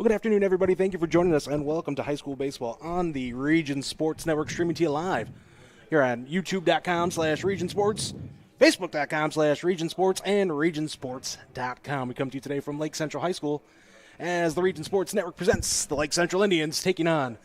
Well, good afternoon, everybody. Thank you for joining us, and welcome to High School Baseball on the Region Sports Network, streaming to you live here on youtube.com/regionsports, facebook.com/regionsports, and regionsports.com. We come to you today from Lake Central High School as the Region Sports Network presents the Lake Central Indians taking on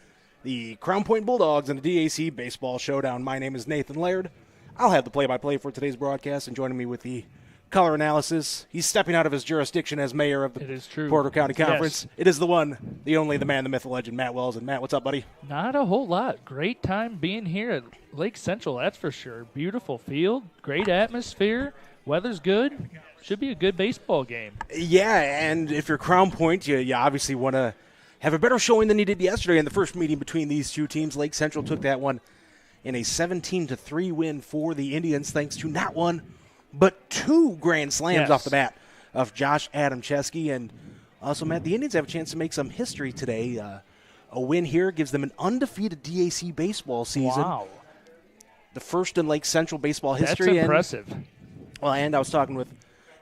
the Crown Point Bulldogs in the DAC Baseball Showdown. My name is Nathan Laird. I'll have the play-by-play for today's broadcast, and joining me with the color analysis, he's stepping out of his jurisdiction as mayor of the Porter County Conference. Yes. It is the one, the only, the man, the myth, the legend, Matt Wells. And Matt, what's up, buddy? Not a whole lot. Great time being here at Lake Central, that's for sure. Beautiful field, great atmosphere, weather's good. Should be a good baseball game. Yeah, and if you're Crown Point, you obviously want to have a better showing than you did yesterday in the first meeting between these two teams. Lake Central took that one in a 17-3 win for the Indians, thanks to not one, but two grand slams off the bat of Josh Adamczewski. And also, Matt, the Indians have a chance to make some history today. A win here gives them an undefeated DAC baseball season. Wow. The first in Lake Central baseball history. That's impressive. And I was talking with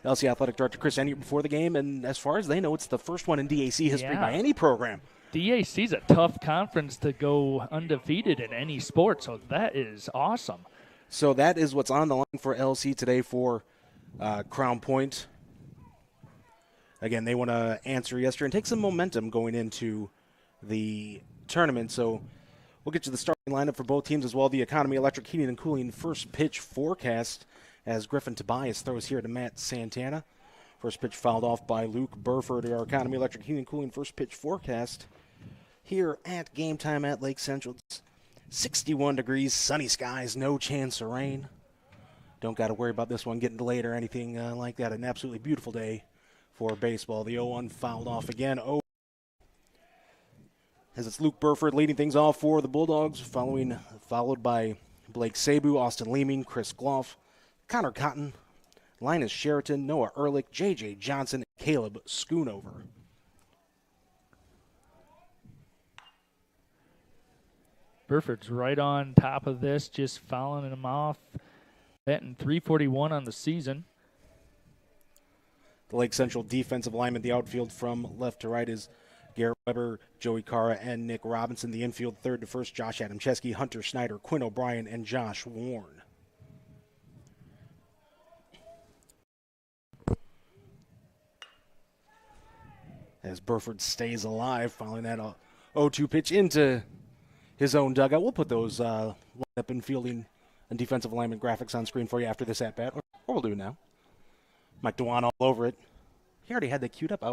LC Athletic Director Chris Ennier before the game, and as far as they know, it's the first one in DAC history by any program. DAC's a tough conference to go undefeated in any sport, so that is awesome. So that is what's on the line for LC today for Crown Point. Again, they want to answer yesterday and take some momentum going into the tournament. So we'll get you the starting lineup for both teams as well. The Economy Electric Heating and Cooling first pitch forecast as Griffin Tobias throws here to Matt Santana. First pitch fouled off by Luke Burford. Our Economy Electric Heating and Cooling first pitch forecast here at Game Time at Lake Central. It's 61 degrees, sunny skies, no chance of rain. Don't got to worry about this one getting delayed or anything like that. An absolutely beautiful day for baseball. The 0-1 fouled off again. As it's Luke Burford leading things off for the Bulldogs, followed by Blake Sabu, Austin Leeming, Chris Gloff, Connor Cotton, Linus Sheraton, Noah Ehrlich, J.J. Johnson, and Caleb Schoonover. Burford's right on top of this, just fouling him off. Batting .341 on the season. The Lake Central defensive lineman, the outfield from left to right is Garrett Weber, Joey Cara, and Nick Robinson. The infield third to first, Josh Adamczewski, Hunter Schneider, Quinn O'Brien, and Josh Warren. As Burford stays alive following that 0-2 pitch into his own dugout. We'll put those lineup and fielding and defensive alignment graphics on screen for you after this at-bat, or we'll do it now. Mike Dewan all over it. He already had that queued up.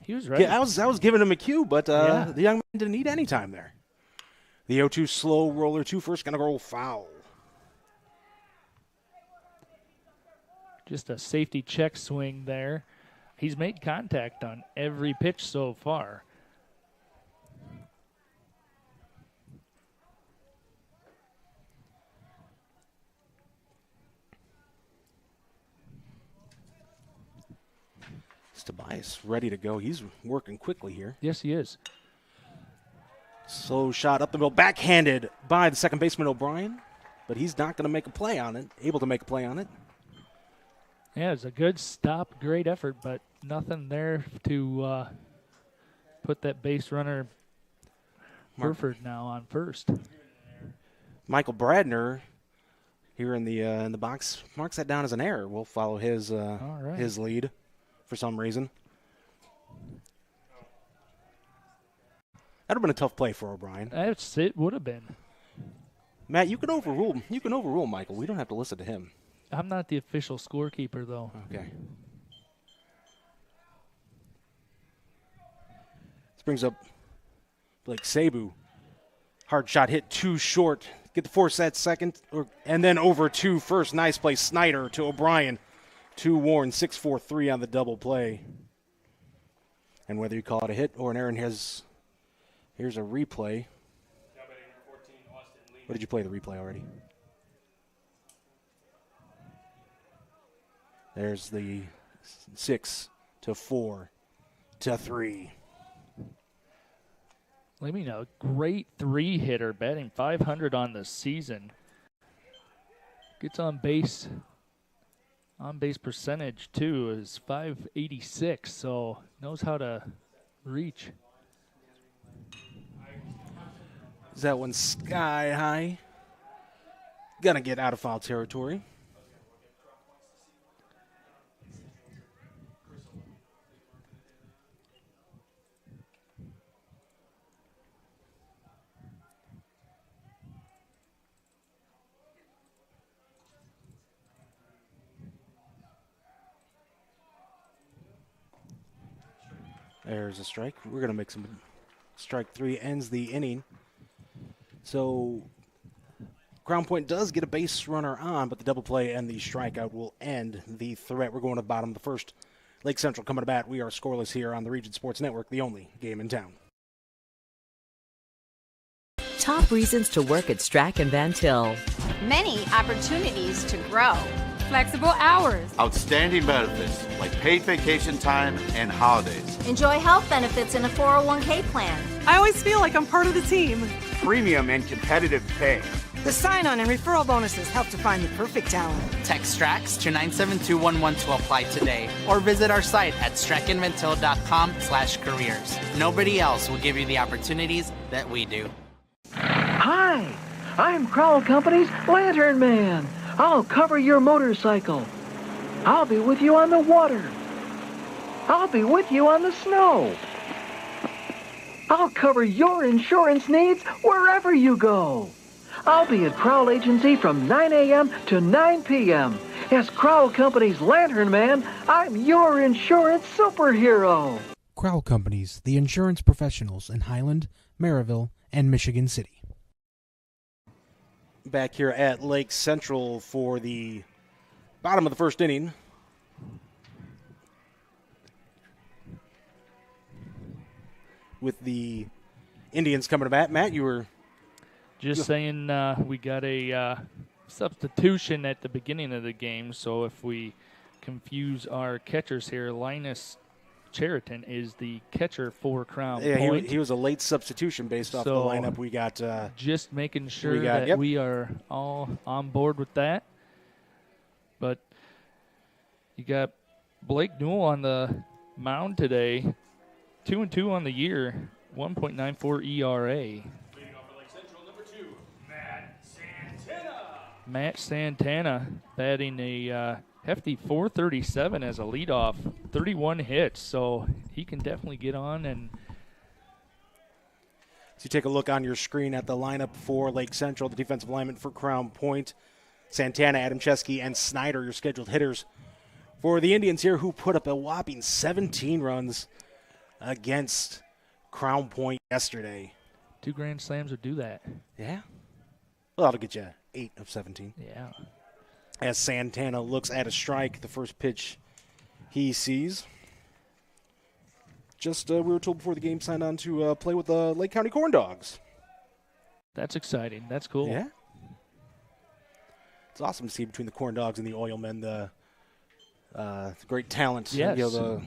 He was ready. Yeah, I was giving him a cue, but the young man didn't need any time there. The 0-2 slow roller to first, going to go foul. Just a safety check swing there. He's made contact on every pitch so far. Tobias ready to go. He's working quickly here. Yes, he is. Slow shot up the middle, backhanded by the second baseman O'Brien, but he's not going to make a play on it, able to make a play on it. Yeah, it's a good stop, great effort, but nothing there to put that base runner Burford now on first. Michael Bradner here in the box marks that down as an error. We'll follow his his lead for some reason. That would have been a tough play for O'Brien. It would have been. Matt, you can overrule Michael. We don't have to listen to him. I'm not the official scorekeeper, though. Okay. This brings up Blake Sabu. Hard shot hit too short. Get the force at second, and then over to first. Nice play. Snyder to O'Brien. To Warren, 6-4-3 on the double play. And whether you call it a hit or an error, here's a replay. What did you play the replay already? There's the 6-4-3. Leeming, a great three-hitter, batting .500 on the season. Gets on base. On-base percentage, too, is .586, so knows how to reach. Is that one sky high? Gonna get out of foul territory. There's a strike. We're going to make some. Strike three ends the inning. So Crown Point does get a base runner on, but the double play and the strikeout will end the threat. We're going to the bottom of the first. Lake Central coming to bat. We are scoreless here on the Region Sports Network, the only game in town. Top reasons to work at Strack and Van Til. Many opportunities to grow. Flexible hours. Outstanding benefits like paid vacation time and holidays. Enjoy health benefits in a 401k plan. I always feel like I'm part of the team. Premium and competitive pay. The sign-on and referral bonuses help to find the perfect talent. Text STRAX to 97211 to apply today, or visit our site at strackandventil.com/careers. Nobody else will give you the opportunities that we do. Hi, I'm Crown Company's Lantern Man. I'll cover your motorcycle. I'll be with you on the water. I'll be with you on the snow. I'll cover your insurance needs wherever you go. I'll be at Crowell Agency from 9 a.m. to 9 p.m. As Crowell Company's Lantern Man, I'm your insurance superhero. Crowell Companies, the insurance professionals in Highland, Maryville, and Michigan City. Back here at Lake Central for the bottom of the first inning. With the Indians coming to bat. Matt, you were just saying we got a substitution at the beginning of the game, so if we confuse our catchers here, Linus Cheriton is the catcher for Crown Point. He was a late substitution based off the lineup we got. Just making sure that we are all on board with that. But you got Blake Newell on the mound today, 2-2 on the year, 1.94 ERA. Leading off for Lake Central, number 2, Matt Santana. Matt Santana batting a hefty 437 as a leadoff, 31 hits, so he can definitely get on. And so you take a look on your screen at the lineup for Lake Central, the defensive lineman for Crown Point, Santana, Adam Chesky, and Snyder, your scheduled hitters for the Indians here, who put up a whopping 17 runs against Crown Point yesterday. 2 grand slams would do that. Yeah. Well, that'll get you 8 of 17. Yeah. As Santana looks at a strike, the first pitch he sees. Just we were told before the game signed on to play with the Lake County Corn Dogs. That's exciting. That's cool. Yeah. It's awesome to see between the Corn Dogs and the Oilmen the great talent. Yes. The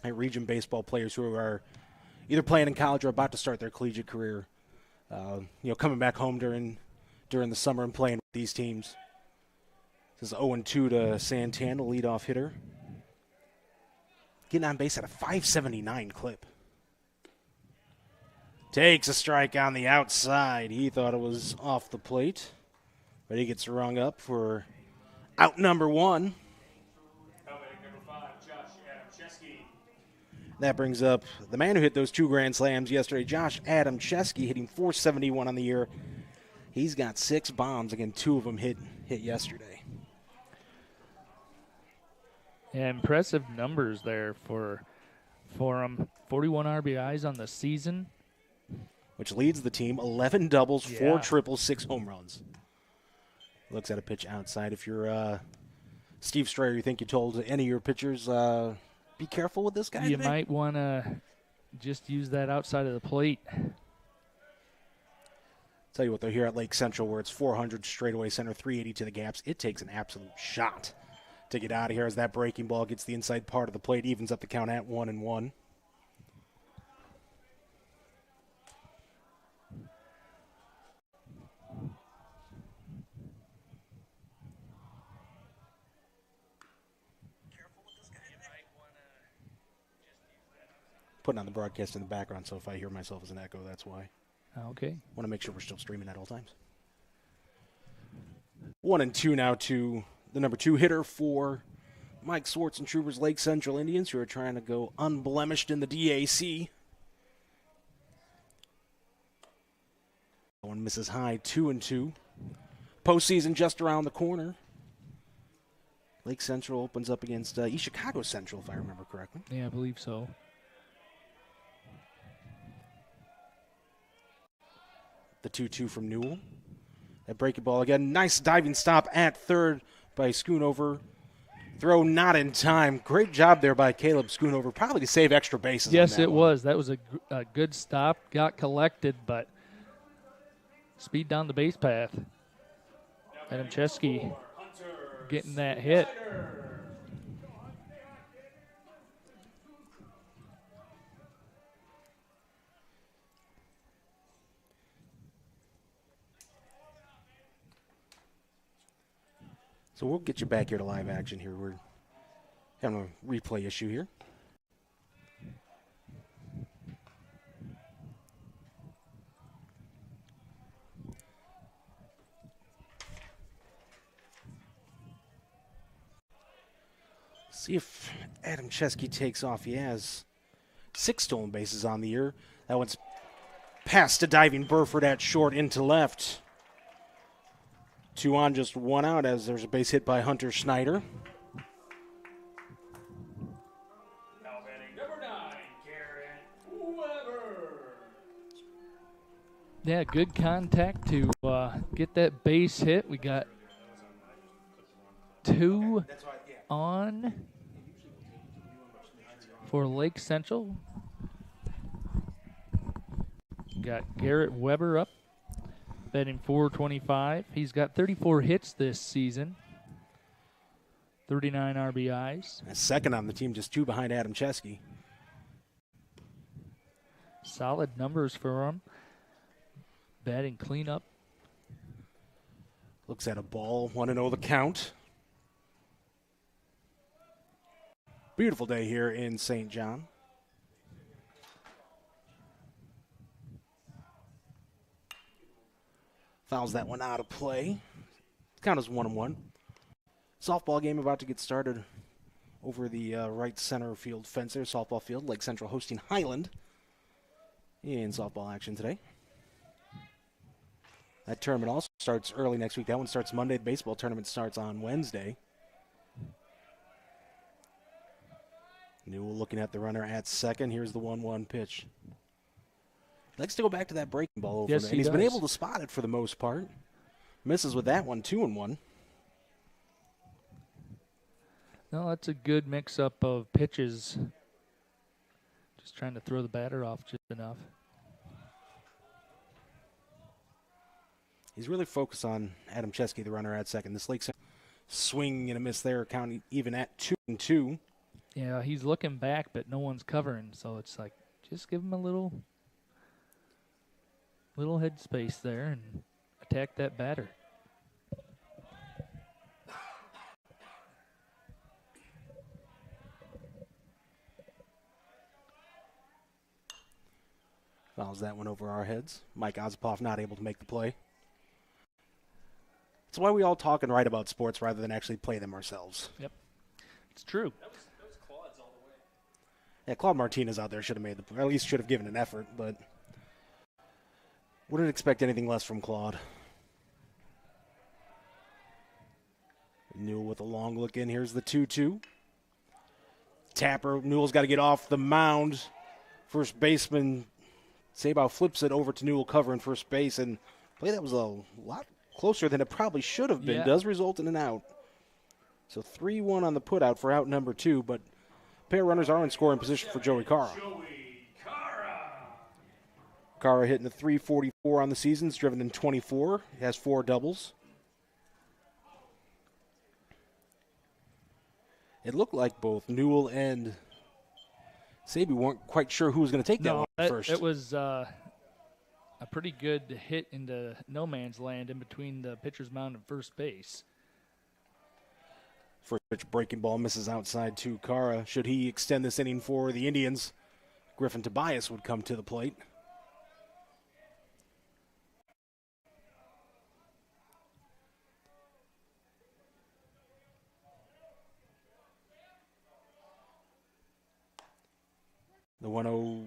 region baseball players who are either playing in college or about to start their collegiate career. Coming back home during the summer and playing with these teams. This is 0-2 to Santana, leadoff hitter. Getting on base at a 579 clip. Takes a strike on the outside. He thought it was off the plate, but he gets rung up for out number 1. Coming number 5, Josh Adam Chesky. That brings up the man who hit those 2 grand slams yesterday, Josh Adam Chesky, hitting 471 on the year. He's got 6 bombs. Again, 2 of them hit yesterday. Yeah, impressive numbers there for him. 41 RBIs on the season. Which leads the team. 11 doubles, 4 triples, 6 home runs. Looks at a pitch outside. If you're Steve Strayer, you think you told any of your pitchers, be careful with this guy You today? might want to just use that outside of the plate. Tell you what, though, here at Lake Central, where it's 400 straightaway center, 380 to the gaps, it takes an absolute shot to get out of here as that breaking ball gets the inside part of the plate, evens up the count at 1-1. putting on the broadcast in the background, so if I hear myself as an echo, that's why. Okay. Want to make sure we're still streaming at all times. 1-2 now to the number 2 hitter for Mike Swartz and Troopers Lake Central Indians, who are trying to go unblemished in the DAC. One misses high, 2-2. Postseason just around the corner. Lake Central opens up against East Chicago Central, if I remember correctly. Yeah, I believe so. The 2-2 from Newell. That breaking ball again. Nice diving stop at third by Schoonover. Throw not in time. Great job there by Caleb Schoonover, probably to save extra bases. Yes, it was. That was a good stop. Got collected, but speed down the base path. Adam Chesky getting that hit. So we'll get you back here to live action here. We're having a replay issue here. See if Adam Chesky takes off. He has 6 stolen bases on the year. That one's passed to diving Burford at short into left. 2 on, just 1 out as there's a base hit by Hunter Schneider. Now batting number 9, Garrett Weber. Yeah, good contact to get that base hit. We got 2 on for Lake Central. Got Garrett Weber up, batting .425. He's got 34 hits this season, 39 RBIs. Second on the team, just 2 behind Adam Chesky. Solid numbers for him. Batting cleanup. Looks at a ball, 1-0 the count. Beautiful day here in St. John. Fouls that one out of play. Count as 1-1. Softball game about to get started over the right center field fence there. Softball field. Lake Central hosting Highland in softball action today. That tournament also starts early next week. That one starts Monday. The baseball tournament starts on Wednesday. Newell looking at the runner at second. Here's the 1-1 pitch. He likes to go back to that breaking ball over there. And he's been able to spot it for the most part. Misses with that one, 2-1. No, that's a good mix-up of pitches. Just trying to throw the batter off just enough. He's really focused on Adam Chesky, the runner at second. This Lake swing and a miss there, counting even at 2-2. Yeah, he's looking back, but no one's covering. So it's like, just give him a little head space there and attack that batter. Fouls that one over our heads. Mike Ozipoff not able to make the play. That's why we all talk and write about sports rather than actually play them ourselves. Yep, it's true. That was Claude's all the way. Yeah, Claude Martinez out there should have made the play, or at least should have given an effort, but wouldn't expect anything less from Claude. Newell with a long look in. Here's the 2-2. Tapper. Newell's got to get off the mound. First baseman Sabau flips it over to Newell covering first base, and play that was a lot closer than it probably should have been. Does result in an out. So 3-1 on the putout for out number 2, but pair of runners are in scoring position for Joey Cara. Cara hitting a .344 on the season. He's driven in 24. He has 4 doubles. It looked like both Newell and Sabi weren't quite sure who was going to take that one first. It was a pretty good hit into no man's land in between the pitcher's mound and first base. First pitch breaking ball misses outside to Cara. Should he extend this inning for the Indians? Griffin Tobias would come to the plate. The 1-0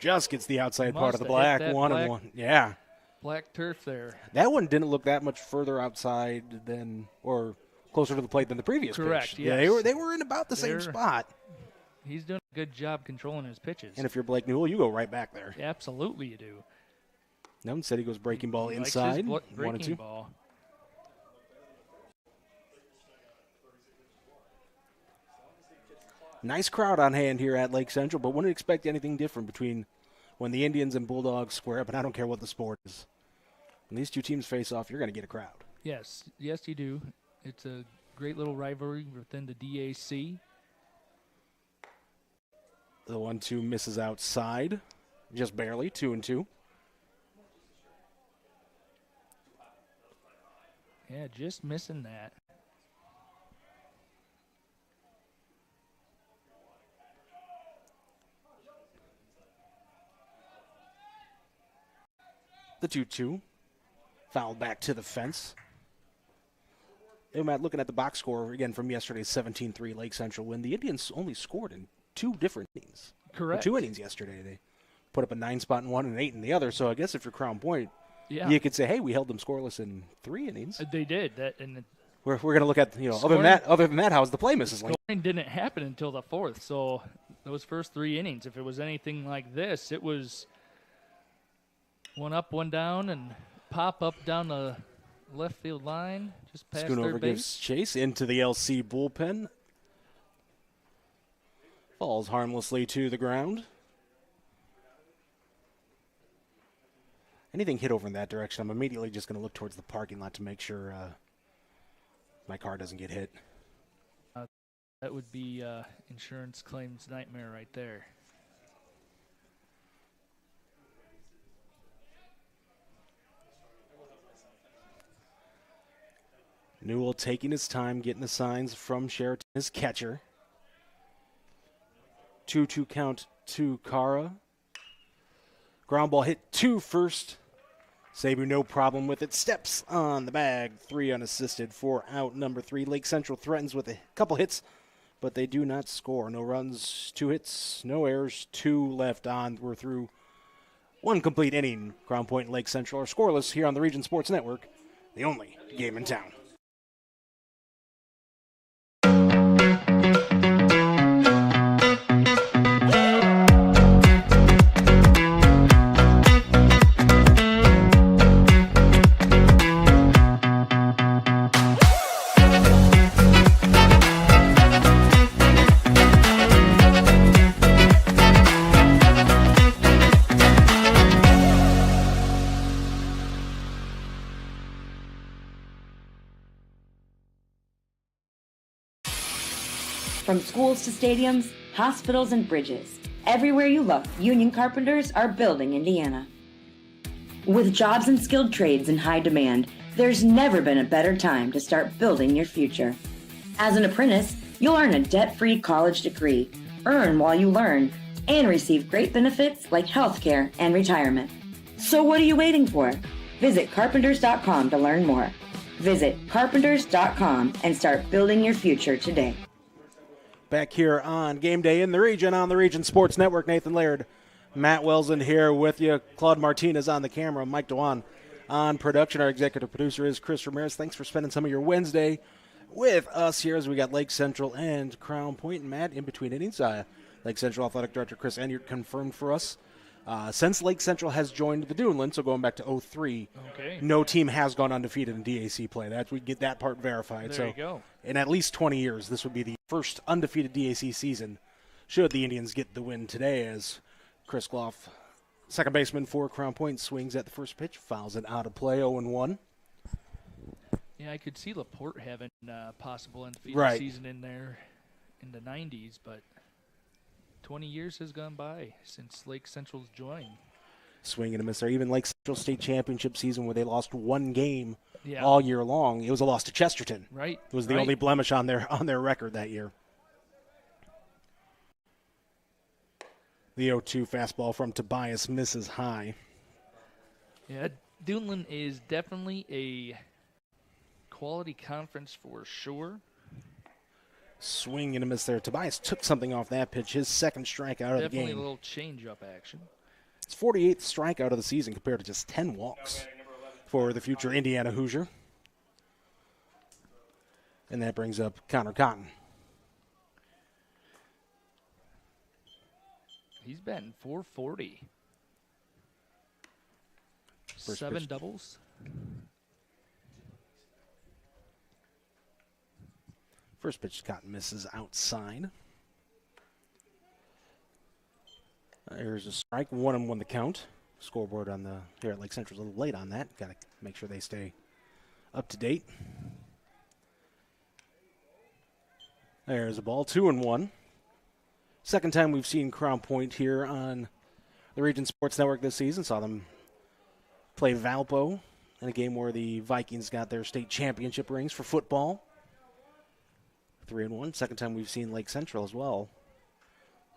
just gets the outside part of the black. 1-1. Yeah. Black turf there. That one didn't look that much further outside than, or closer to the plate than the previous Correct, pitch. yes. Yeah, they were in about the same spot. He's doing a good job controlling his pitches. And if you're Blake Newell, you go right back there. Yeah, absolutely you do. No, instead he goes breaking ball inside. Breaking ball. Nice crowd on hand here at Lake Central, but wouldn't expect anything different between when the Indians and Bulldogs square up, and I don't care what the sport is. When these two teams face off, you're going to get a crowd. Yes, you do. It's a great little rivalry within the DAC. The 1-2 misses outside, just barely, 2-2. Yeah, just missing that. The 2-2, fouled back to the fence. Hey, Matt, looking at the box score again from yesterday's 17-3 Lake Central win, the Indians only scored in 2 different innings. Correct. 2 innings yesterday. They put up a 9 spot in one and an 8 in the other. So I guess if you're Crown Point, you could say, hey, we held them scoreless in 3 innings. They did that, and we're going to look at other than that, how's the play, Mrs. Lane? Scoring didn't happen until the 4th. So those first 3 innings, if it was anything like this, it was one up, one down, and pop up down the left field line, just past Schoonover third base. Gives chase into the LC bullpen. Falls harmlessly to the ground. Anything hit over in that direction, I'm immediately just going to look towards the parking lot to make sure my car doesn't get hit. That would be insurance claims nightmare right there. Newell taking his time, getting the signs from Sheraton, his catcher. 2-2 count to Kara. Ground ball hit to first. Sabu no problem with it. Steps on the bag. 3 unassisted for out number 3. Lake Central threatens with a couple hits, but they do not score. No runs, 2 hits, no errors, 2 left on. We're through 1 complete inning. Crown Point and Lake Central are scoreless here on the Region Sports Network, the only game in town. From schools to stadiums, hospitals, and bridges, everywhere you look, union carpenters are building Indiana. With jobs and skilled trades in high demand, there's never been a better time to start building your future. As an apprentice, you'll earn a debt-free college degree, earn while you learn, and receive great benefits like healthcare and retirement. So what are you waiting for? Visit carpenters.com to learn more. Visit carpenters.com and start building your future today. Back here on Game Day in the Region on the Region Sports Network. Nathan Laird, Matt Welsland here with you. Claude Martinez on the camera. Mike Dewan on production. Our executive producer is Chris Ramirez. Thanks for spending some of your Wednesday with us here as we got Lake Central and Crown Point. And Matt, in between innings, Lake Central Athletic Director Chris Enyart confirmed for us. Since Lake Central has joined the Duneland, so going back to 2003, no team has gone undefeated in DAC play. We get that part verified. There you go. In at least 20 years, this would be the first undefeated DAC season should the Indians get the win today, as Chris Gloff, second baseman for Crown Point, swings at the first pitch, fouls it out of play, 0-1. Yeah, I could see LaPorte having possible undefeated season in there in the 90s, but 20 years has gone by since Lake Central's joined. Swing and a miss there. Even Lake Central State Championship season where they lost 1 game all year long, it was a loss to Chesterton. Right. It was the only blemish on their record that year. The 0-2 fastball from Tobias misses high. Yeah, Duneland is definitely a quality conference for sure. Swing and a miss there. Tobias took something off that pitch, his second strikeout of the game. Definitely a little change-up action. It's 48th strikeout of the season compared to just 10 walks for the future Indiana Hoosier. And that brings up Connor Cotton. He's batting .440. First 7 pitch. doubles. First pitch, Cotton misses outside. There's a strike, 1-1 the count. Scoreboard on the here at Lake Central's a little late on that. Got to make sure they stay up to date. There's a ball, 2-1. Second time we've seen Crown Point here on the Region Sports Network this season. Saw them play Valpo in a game where the Vikings got their state championship rings for football. 3-1. Second time we've seen Lake Central as well.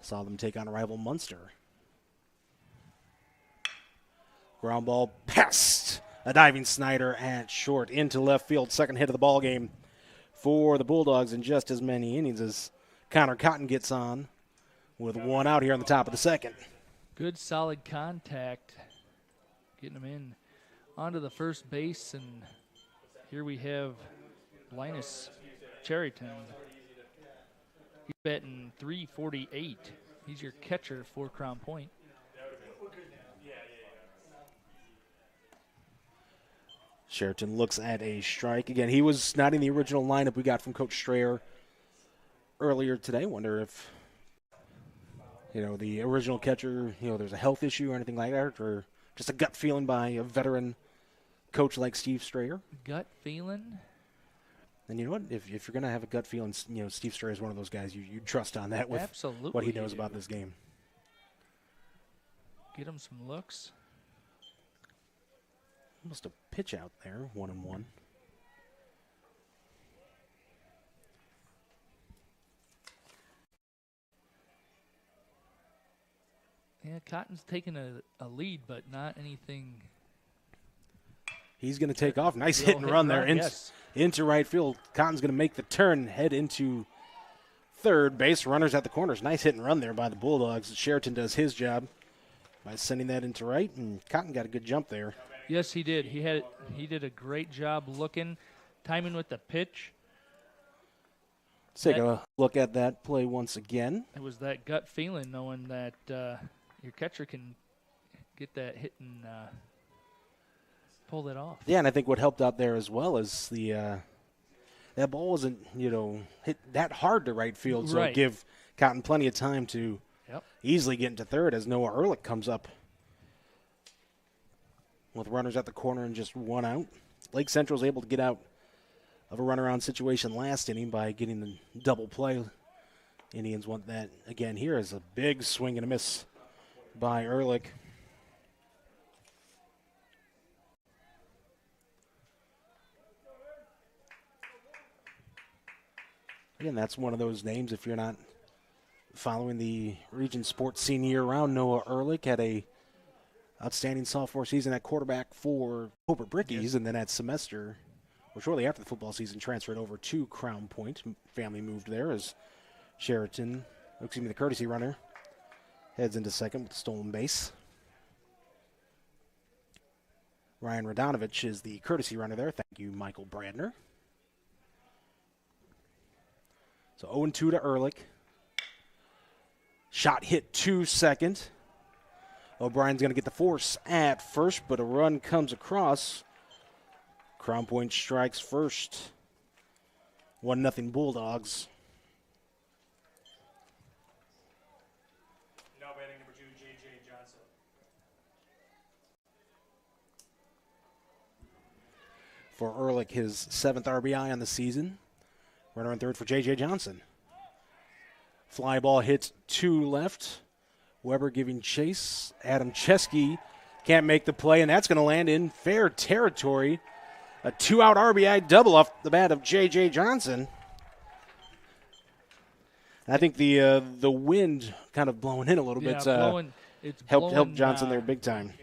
Saw them take on rival Munster. Ground ball past a diving Snyder at short into left field. Second hit of the ball game for the Bulldogs in just as many innings as Connor Cotton gets on with one out here on the top of the second. Good solid contact. Getting him in onto the first base, and here we have Linus Cherryton. He's batting .348. He's your catcher for Crown Point. Sheraton looks at a strike. Again, he was not in the original lineup we got from Coach Strayer earlier today. Wonder if, the original catcher, there's a health issue or anything like that, or just a gut feeling by a veteran coach like Steve Strayer. Gut feeling? And you know what? If you're going to have a gut feeling, Steve Strayer is one of those guys you trust on that with Absolutely what he knows about this game. Get him some looks. Almost a pitch out there, 1-1. Yeah, Cotton's taking a lead, but not anything. He's going to take off. Nice hit and run there into right field. Cotton's going to make the turn, head into third base. Runners at the corners. Nice hit and run there by the Bulldogs. Sheraton does his job by sending that into right, and Cotton got a good jump there. Yes, he did. He did a great job looking, timing with the pitch. Let's take a look at that play once again. It was that gut feeling, knowing that your catcher can get that hit and pull that off. Yeah, and I think what helped out there as well is that ball wasn't hit that hard to right field, so right. Give Cotton plenty of time to easily get into third as Noah Ehrlich comes up with runners at the corner and just one out. Lake Central was able to get out of a runaround situation last inning by getting the double play. Indians want that again here as a big swing and a miss by Ehrlich. Again, that's one of those names, if you're not following the Region Sports scene year-round, Noah Ehrlich had a outstanding sophomore season at quarterback for Hobart Brickies, and then at semester, or shortly after the football season, transferred over to Crown Point. Family moved there as the courtesy runner, heads into second with the stolen base. Ryan Radonovich is the courtesy runner there. Thank you, Michael Bradner. So 0-2 to Ehrlich. Shot hit to second. O'Brien's going to get the force at first, but a run comes across. Crown Point strikes first. 1-0 Bulldogs. Now batting number 2, J.J. Johnson. For Ehrlich, his 7th RBI on the season. Runner on third for J.J. Johnson. Fly ball hits to left. Weber giving chase. Adam Chesky can't make the play, and that's going to land in fair territory. A 2-out RBI double off the bat of J.J. Johnson. I think the wind kind of blowing in a little bit helped Johnson there big time.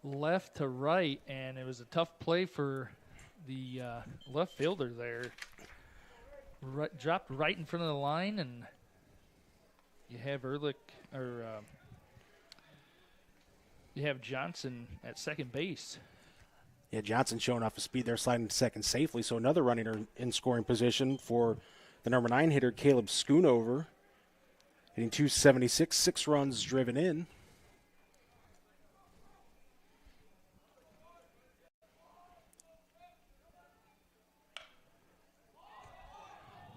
Left to right, and it was a tough play for the left fielder there. Dropped right in front of the line, and you have you have Johnson at second base. Yeah, Johnson showing off his speed there, sliding to second safely. So another runner in scoring position for the number 9 hitter, Caleb Schoonover, hitting .276, 6 runs driven in.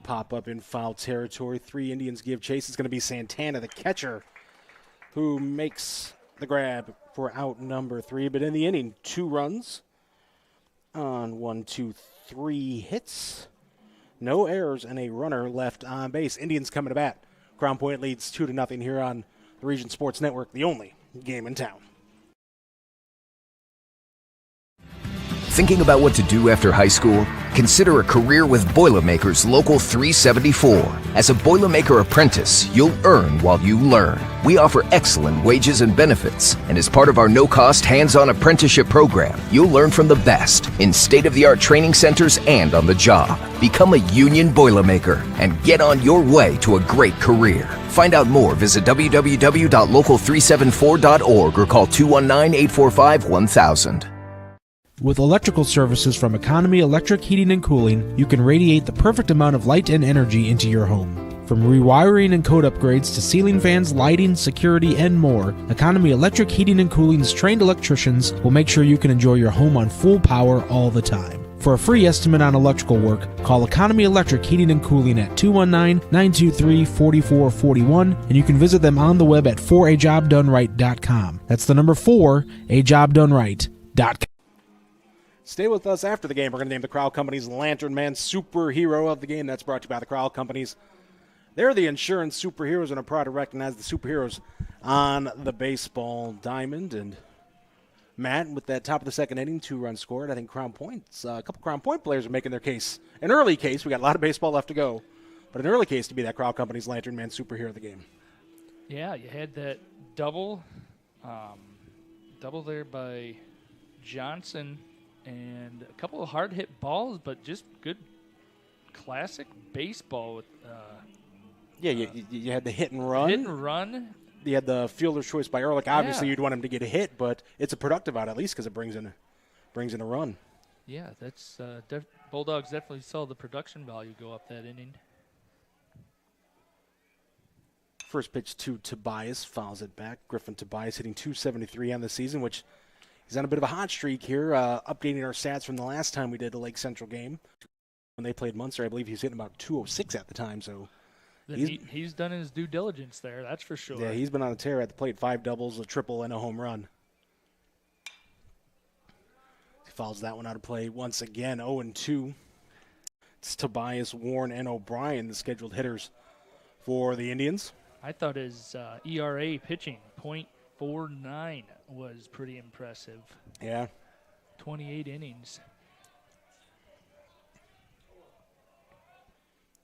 Pop up in foul territory. 3 Indians give chase. It's going to be Santana, the catcher, who makes the grab for out number 3. But in the inning, 2 runs on 1, 2, 3 hits. No errors and a runner left on base. Indians coming to bat. Crown Point leads 2-0 here on the Region Sports Network, the only game in town. Thinking about what to do after high school? Consider a career with Boilermakers Local 374. As a Boilermaker apprentice, you'll earn while you learn. We offer excellent wages and benefits, and as part of our no-cost hands-on apprenticeship program, you'll learn from the best in state-of-the-art training centers and on the job. Become a union Boilermaker and get on your way to a great career. Find out more, visit www.local374.org or call 219-845-1000. With electrical services from Economy Electric Heating and Cooling, you can radiate the perfect amount of light and energy into your home. From rewiring and code upgrades to ceiling fans, lighting, security, and more, Economy Electric Heating and Cooling's trained electricians will make sure you can enjoy your home on full power all the time. For a free estimate on electrical work, call Economy Electric Heating and Cooling at 219-923-4441, and you can visit them on the web at 4ajobdoneright.com. That's the number 4ajobdoneright.com. Stay with us after the game. We're going to name the Crowell Companies Lantern Man Superhero of the game. That's brought to you by the Crowell Companies. They're the insurance superheroes and are proud to recognize the superheroes on the baseball diamond. And Matt, with that top of the second inning, 2-run scored. I think Crown Point's a couple Crown Point players are making their case. An early case. We got a lot of baseball left to go, but an early case to be that Crowell Companies Lantern Man Superhero of the game. Yeah, you had that double there by Johnson. And a couple of hard-hit balls, but just good classic baseball. With you had the hit and run. Hit and run. You had the fielder's choice by Ehrlich. Obviously, you'd want him to get a hit, but it's a productive out at least because it brings in a run. Yeah, that's Bulldogs definitely saw the production value go up that inning. First pitch to Tobias, fouls it back. Griffin Tobias hitting .273 on the season, which he's on a bit of a hot streak here, updating our stats from the last time we did the Lake Central game. When they played Munster, I believe he was hitting about .206 at the time. So he's done his due diligence there, that's for sure. Yeah, he's been on a tear at the plate. 5 doubles, a triple, and a home run. He fouls that one out of play once again, 0-2. It's Tobias, Warren, and O'Brien, the scheduled hitters for the Indians. I thought his ERA pitching, .49, was pretty impressive. Yeah. 28 innings.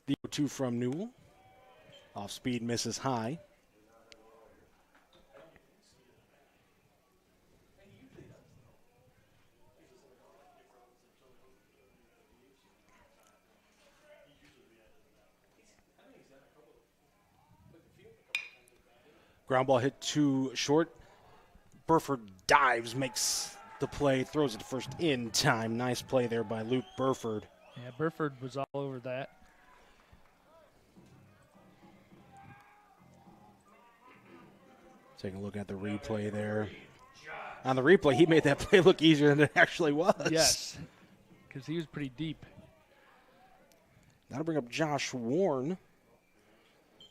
The 0-2 from Newell. Off speed, misses high. Ground ball hit too short. Burford dives, makes the play, throws it to first in time. Nice play there by Luke Burford. Yeah, Burford was all over that. Taking a look at the replay there. On the replay, he made that play look easier than it actually was. Yes, because he was pretty deep. That'll bring up Josh Warren,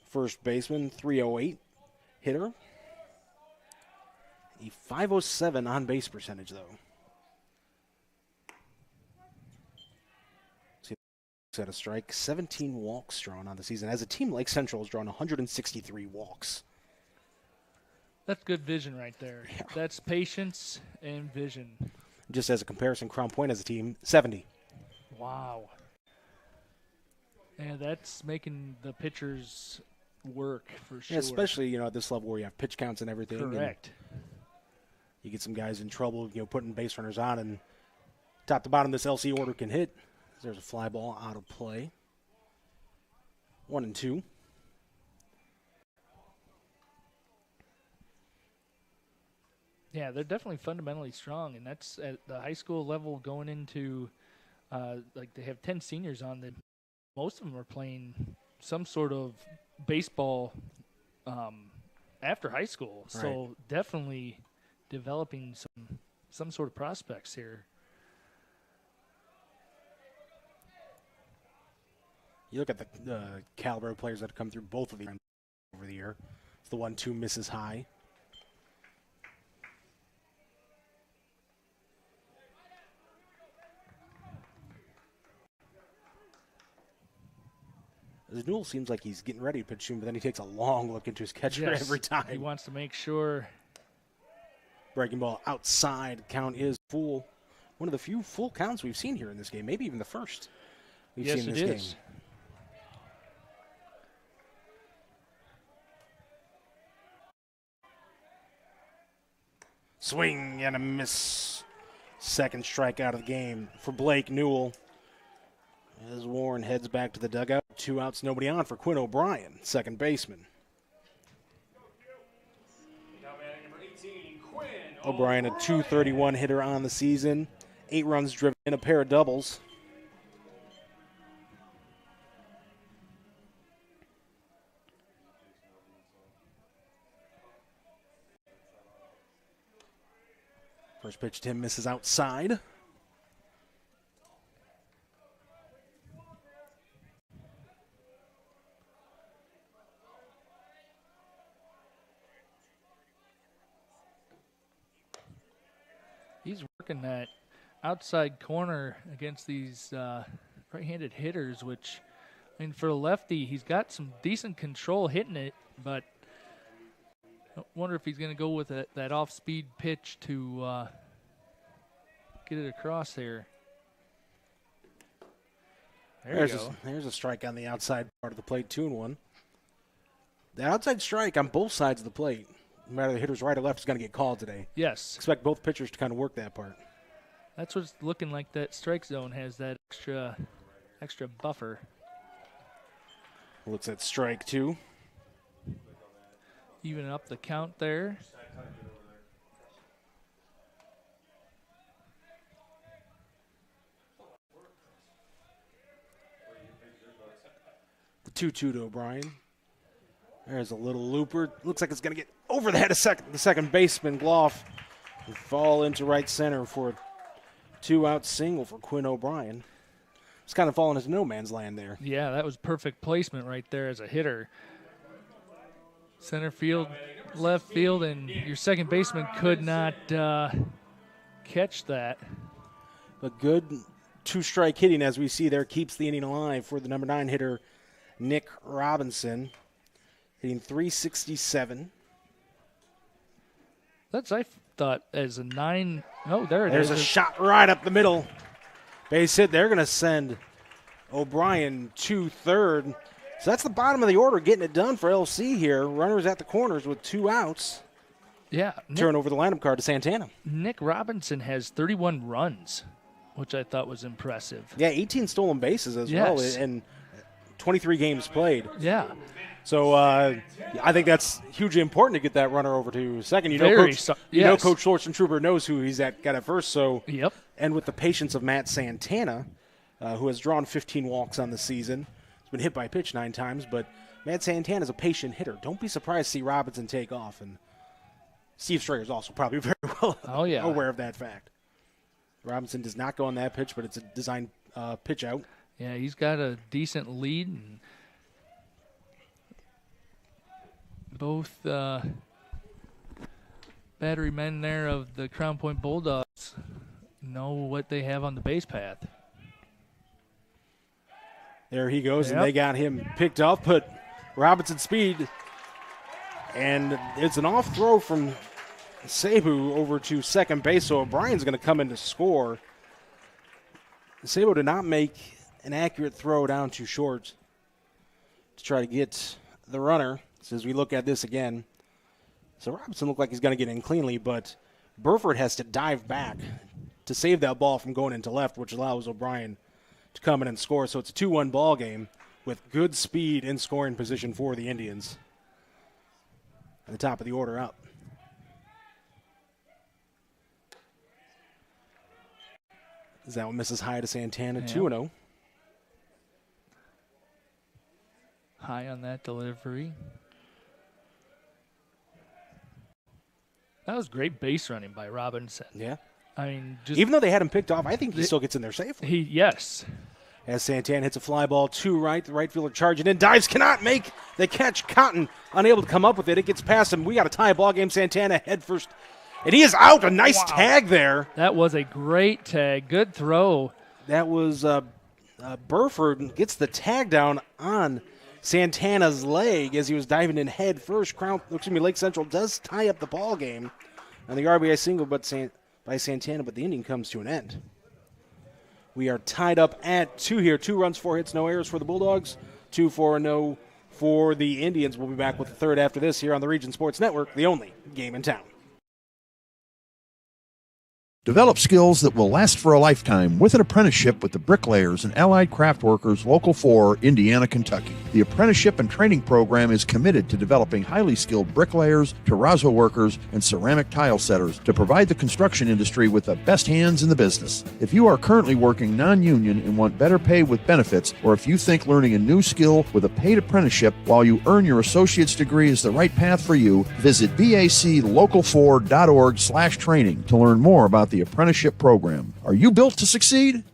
first baseman, 308 hitter. A .507 on-base percentage, though. See, at a strike, 17 walks drawn on the season. As a team, Lake Central has drawn 163 walks. That's good vision right there. Yeah. That's patience and vision. Just as a comparison, Crown Point as a team, 70. Wow. And that's making the pitchers work for sure. Yeah, especially, at this level where you have pitch counts and everything. Correct. And you get some guys in trouble, putting base runners on, and top to bottom this LC order can hit. There's a fly ball out of play. 1-2. Yeah, they're definitely fundamentally strong, and that's at the high school level going into, they have 10 seniors on that. Most of them are playing some sort of baseball after high school. Right. So definitely developing some sort of prospects here. You look at the caliber of players that have come through both of these over the year. It's the 1-2 misses high. Newell seems like he's getting ready to pitch soon, but then he takes a long look into his catcher every time. He wants to make sure. Breaking ball outside. Count is full. One of the few full counts we've seen here in this game, maybe even the first we've seen in this game. Swing and a miss. Second strikeout of the game for Blake Newell. As Warren heads back to the dugout, 2 outs, nobody on for Quinn O'Brien, second baseman. O'Brien, a .231 hitter on the season, 8 runs driven in, a pair of doubles. First pitch to him misses outside. He's working that outside corner against these right-handed hitters, which, for a lefty, he's got some decent control hitting it, but I wonder if he's going to go with that off-speed pitch to get it across there. There's a strike on the outside part of the plate, 2-1. The outside strike on both sides of the plate, no matter the hitter's right or left, is going to get called today. Yes. Expect both pitchers to kind of work that part. That's what's looking like. That strike zone has that extra buffer. Looks at strike 2. Even up the count there. The 2-2 to O'Brien. There's a little looper. Looks like it's going to get over the head of the second baseman, Gloff. And fall into right center for a 2-out single for Quinn O'Brien. It's kind of falling into no man's land there. Yeah, that was perfect placement right there as a hitter. Center field, left field, and your second baseman could not catch that. But good 2-strike hitting, as we see there, keeps the inning alive for the number 9 hitter, Nick Robinson, hitting .367. That's, I thought, as a 9. Oh, there it is. There's a shot right up the middle. Base hit. They're going to send O'Brien to third. So that's the bottom of the order, getting it done for LC here. Runners at the corners with 2 outs. Yeah. Turn over the lineup card to Santana. Nick Robinson has 31 runs, which I thought was impressive. Yeah, 18 stolen bases as well, and 23 games played. Yeah. So I think that's hugely important to get that runner over to second. Coach Schwarzentrooper knows who he's got at first. So yep. And with the patience of Matt Santana, who has drawn 15 walks on the season, he's been hit by a pitch 9 times, but Matt Santana is a patient hitter. Don't be surprised to see Robinson take off. And Steve Strayer is also probably very well aware of that fact. Robinson does not go on that pitch, but it's a designed pitch out. Yeah, he's got a decent lead. And both battery men there of the Crown Point Bulldogs know what they have on the base path. There he goes, and they got him picked off, put Robinson's speed, and it's an off throw from Sabu over to second base, so O'Brien's going to come in to score. Sabu did not make an accurate throw down to short. to try to get the runner. So as we look at this again, so Robinson looked like he's going to get in cleanly, but Burford has to dive back to save that ball from going into left, which allows O'Brien to come in and score. So it's a 2-1 ball game with good speed in scoring position for the Indians. At the top of the order up. Is that one misses high to Santana, 2-0. High on that delivery. That was great base running by Robinson. Yeah. I mean, even though they had him picked off, I think he still gets in there safely. Yes. As Santana hits a fly ball to right, the right fielder charging in, dives, cannot make the catch. Cotton unable to come up with it. It gets past him. We got a tie ball game. Santana head first, and he is out. A nice tag there. That was a great tag. Good throw. That was Burford gets the tag down on Santana's leg as he was diving in head first. Lake Central does tie up the ball game on the RBI single, by Santana, but the inning comes to an end. We are tied up at 2 here. 2 runs, 4 hits, no errors for the Bulldogs. 2-4-0 for the Indians. We'll be back with the third after this here on the Region Sports Network, the only game in town. Develop skills that will last for a lifetime with an apprenticeship with the Bricklayers and Allied Craft Workers Local 4, Indiana, Kentucky. The apprenticeship and training program is committed to developing highly skilled bricklayers, terrazzo workers, and ceramic tile setters to provide the construction industry with the best hands in the business. If you are currently working non-union and want better pay with benefits, or if you think learning a new skill with a paid apprenticeship while you earn your associate's degree is the right path for you, visit baclocal4.org/training to learn more about the apprenticeship program. Are you built to succeed?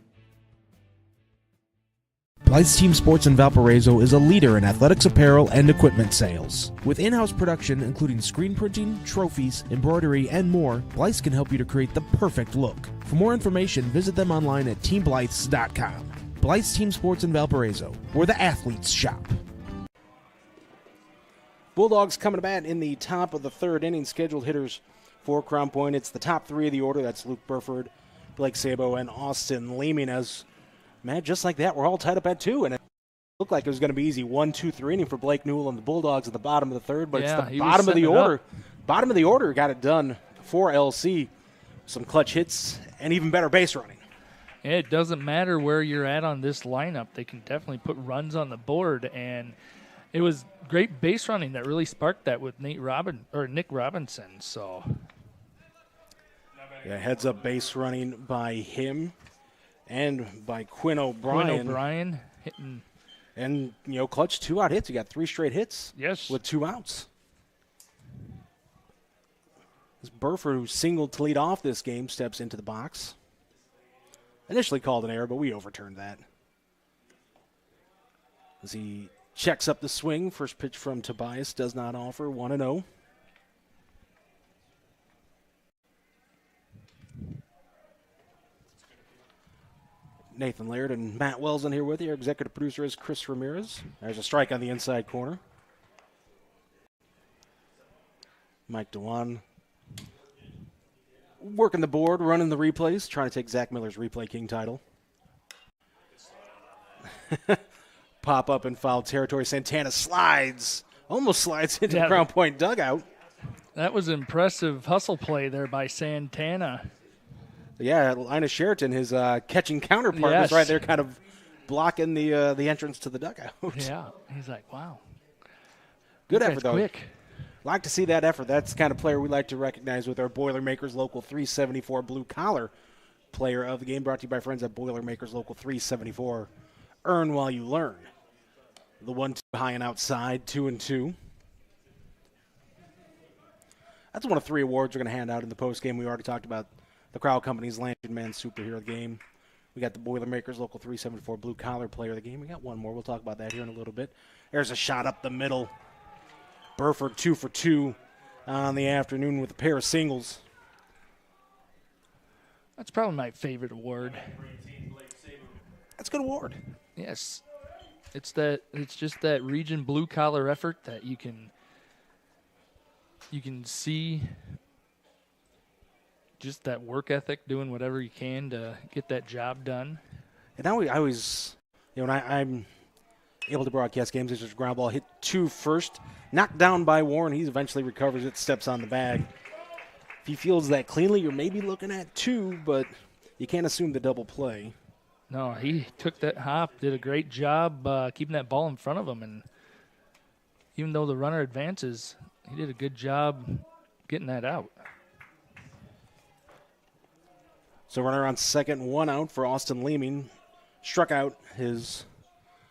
Blythe's Team Sports in Valparaiso is a leader in athletics apparel and equipment sales. With in-house production including screen printing, trophies, embroidery, and more, Blythe's can help you to create the perfect look. For more information, visit them online at teamblythes.com. Blythe's Team Sports in Valparaiso, where the athletes shop. Bulldogs coming to bat in the top of the third inning. Scheduled hitters for Crown Point. It's the top 3 of the order. That's Luke Burford, Blake Sabo, and Austin Leeming. As Matt, just like that, we're all tied up at 2, and it looked like it was going to be easy 1-2-3 inning for Blake Newell and the Bulldogs at the bottom of the third, but it's the bottom of the order. Bottom of the order got it done for LC. Some clutch hits and even better base running. It doesn't matter where you're at on this lineup. They can definitely put runs on the board, and it was great base running that really sparked that with Nick Robinson. So, yeah, heads up base running by him and by Quinn O'Brien. Hitting, and clutch 2-out hits. You got 3 straight hits. Yes, with 2 outs. This Burford, who singled to lead off this game, steps into the box. Initially called an error, but we overturned that. As he checks up the swing, first pitch from Tobias does not offer, 1-0. Nathan Laird and Matt Wells in here with you. Our executive producer is Chris Ramirez. There's a strike on the inside corner. Mike Dewan working the board, running the replays, trying to take Zach Miller's Replay King title. Pop up in foul territory. Santana almost slides into the Crown Point dugout. That was impressive hustle play there by Santana. Yeah, Linus Sheraton, his catching counterpart, was right there kind of blocking the entrance to the dugout. Yeah, he's like, wow. Good effort, though. Quick. Like to see that effort. That's the kind of player we like to recognize with our Boilermakers Local 374 blue-collar player of the game, brought to you by friends at Boilermakers Local 374. Earn while you learn. The 1-2 high and outside, 2-2. That's one of 3 awards we're going to hand out in the postgame. We already talked about the Crown Company's Lantern Man Superhero of the Game. We got the Boilermakers Local 374 blue-collar player of the game. We got one more. We'll talk about that here in a little bit. There's a shot up the middle. Burford 2 for 2 on the afternoon with a pair of singles. That's probably my favorite award. That's a good award. Yes. It's just that region blue collar effort that you can see, just that work ethic, doing whatever you can to get that job done. And now I always, when I'm able to broadcast games. There's a ground ball hit to first, knocked down by Warren. He eventually recovers it, steps on the bag. If he fields that cleanly, you're maybe looking at 2, but you can't assume the double play. No, he took that hop, did a great job keeping that ball in front of him, and even though the runner advances, he did a good job getting that out. So runner on second, 1 out for Austin Leeming. Struck out his